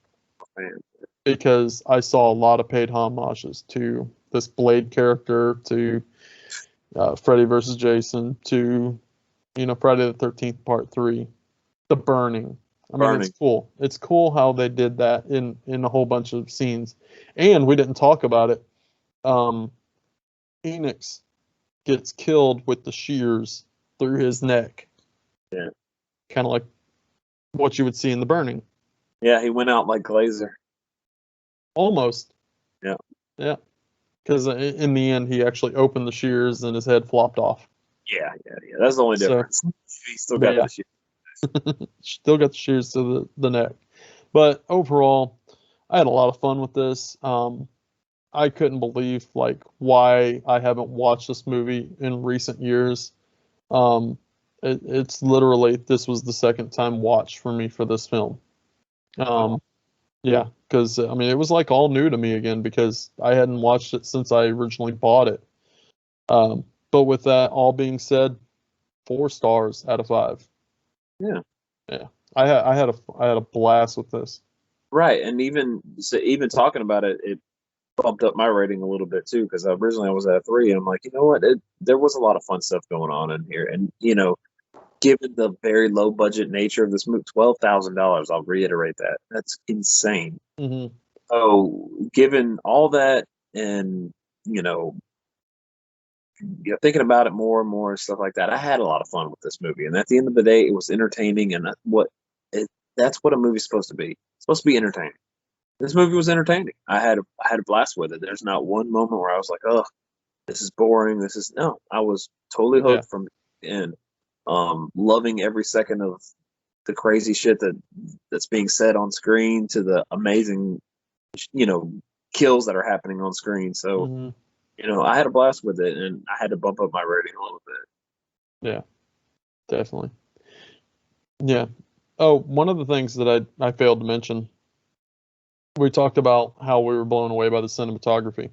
Speaker 6: Because I saw a lot of paid homages to this Blade character, to Freddy versus Jason, to Friday the 13th Part 3, The Burning. I mean, it's cool. It's cool how they did that in a whole bunch of scenes, and we didn't talk about it. Phoenix gets killed with the shears through his neck.
Speaker 7: Yeah.
Speaker 6: Kind of like what you would see in The Burning.
Speaker 7: Yeah, he went out like Glazer.
Speaker 6: Almost.
Speaker 7: Yeah.
Speaker 6: Yeah. Because in the end, he actually opened the shears and his head flopped off.
Speaker 7: Yeah. That's the only difference. He still got the shears.
Speaker 6: Still got the shears to the neck. But overall, I had a lot of fun with this. I couldn't believe why I haven't watched this movie in recent years. It's literally this was the second time watch for me for this film. Yeah, because I mean it was like all new to me again because I hadn't watched it since I originally bought it. But with that all being said, 4 stars out of 5.
Speaker 7: Yeah.
Speaker 6: I had a blast with this.
Speaker 7: Right, and even talking about it, it bumped up my rating a little bit too because originally I was at a 3, and I'm like, you know what? There was a lot of fun stuff going on in here, and given the very low budget nature of this movie, $12,000. I'll reiterate that. That's insane.
Speaker 6: Mm-hmm.
Speaker 7: So, given all that, and thinking about it more and more and stuff like that, I had a lot of fun with this movie. And at the end of the day, it was entertaining, and that's what a movie's supposed to be. It's supposed to be entertaining. This movie was entertaining. I had a blast with it. There's not one moment where I was like, "Oh, this is boring." No. I was totally hooked from the end. Loving every second of the crazy shit that's being said on screen to the amazing, kills that are happening on screen. So,
Speaker 6: Mm-hmm.
Speaker 7: I had a blast with it, and I had to bump up my rating a little bit.
Speaker 6: Yeah, definitely. Yeah. Oh, one of the things that I failed to mention, we talked about how we were blown away by the cinematography.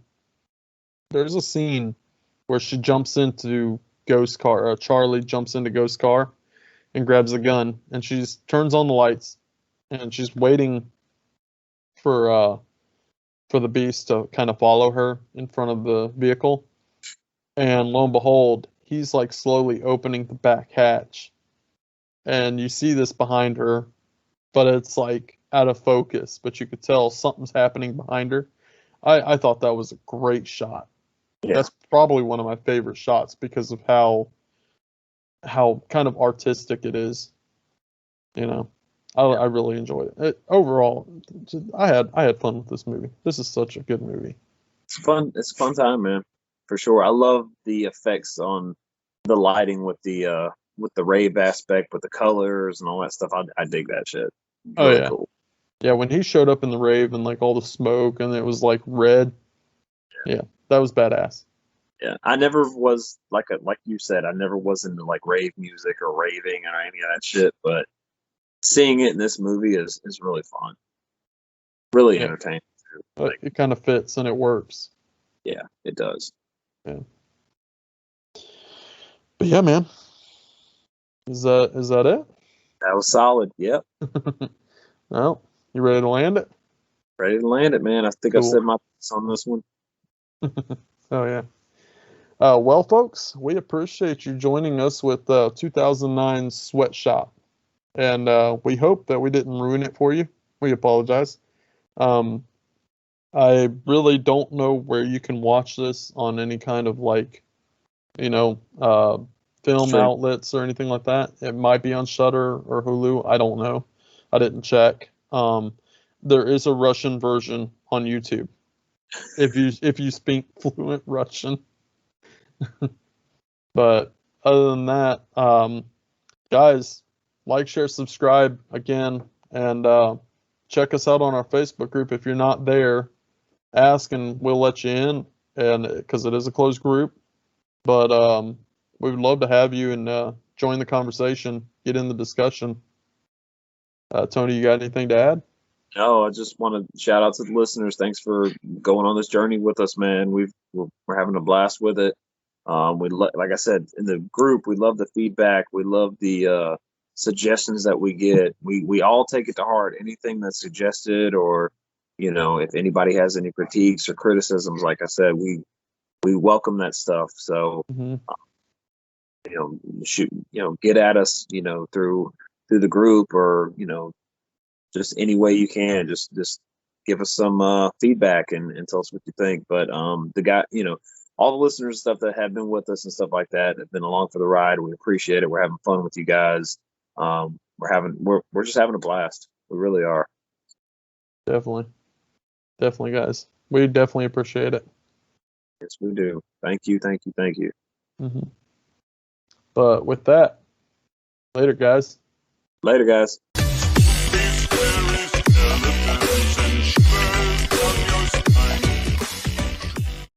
Speaker 6: There's a scene where she jumps into Ghost car. Charlie jumps into Ghost car and grabs a gun, and she turns on the lights, and she's waiting for the beast to kind of follow her in front of the vehicle. And lo and behold, he's like slowly opening the back hatch, and you see this behind her, but it's like out of focus, but you could tell something's happening behind her. I thought that was a great shot.
Speaker 7: Yeah.
Speaker 6: That's probably one of my favorite shots because of how kind of artistic it is. You know, I really enjoyed it. Overall, I had fun with this movie. This is such a good movie.
Speaker 7: It's fun. It's a fun time, man, for sure. I love the effects on the lighting with the rave aspect, with the colors and all that stuff. I dig that shit.
Speaker 6: Oh
Speaker 7: Really
Speaker 6: yeah,
Speaker 7: cool.
Speaker 6: yeah. When he showed up in the rave and like all the smoke and it was like red, yeah, that was badass.
Speaker 7: Yeah, I never was like you said, I never was into like rave music or raving or any of that shit. But seeing it in this movie is really fun, really
Speaker 6: Yeah,
Speaker 7: entertaining too.
Speaker 6: but
Speaker 7: Like,
Speaker 6: it kind of fits and it works.
Speaker 7: yeah, it does.
Speaker 6: Yeah. But yeah, man, is that it?
Speaker 7: That was solid. Yep,
Speaker 6: Well, you ready to land it?
Speaker 7: ready to land it, man. I think I
Speaker 6: Cool.
Speaker 7: said my piece on this one.
Speaker 6: Oh yeah. Well, folks, we appreciate you joining us with 2009 Sweatshop, and we hope that we didn't ruin it for you. We apologize. Um, I really don't know where you can watch this on any kind of like, you know, film
Speaker 7: Stream.
Speaker 6: outlets or anything like that. It might be on Shudder or Hulu. I don't know. I didn't check. There is a Russian version on YouTube if you speak fluent Russian. But other than that, guys, like, share, subscribe again, and check us out on our Facebook group. If you're not there, ask and we'll let you in, and because it is a closed group. But we would love to have you and join the conversation, get in the discussion. Tony, you got anything to add?
Speaker 7: No, I just want to shout out to the listeners. Thanks for going on this journey with us, man. We're having a blast with it. Like I said in the group, we love the feedback. We love the suggestions that we get. We all take it to heart. Anything that's suggested, or if anybody has any critiques or criticisms, like I said, we welcome that stuff. So
Speaker 6: Mm-hmm.
Speaker 7: shoot, get at us, through the group, or just any way you can. Just give us some feedback and tell us what you think. But the guy, all the listeners and stuff that have been with us and stuff like that have been along for the ride. We appreciate it. We're having fun with you guys. We're just having a blast. We really are.
Speaker 6: Definitely, guys. We definitely appreciate it.
Speaker 7: Yes, we do. Thank you.
Speaker 6: Mm-hmm. But with that, later, guys.
Speaker 7: Later, guys.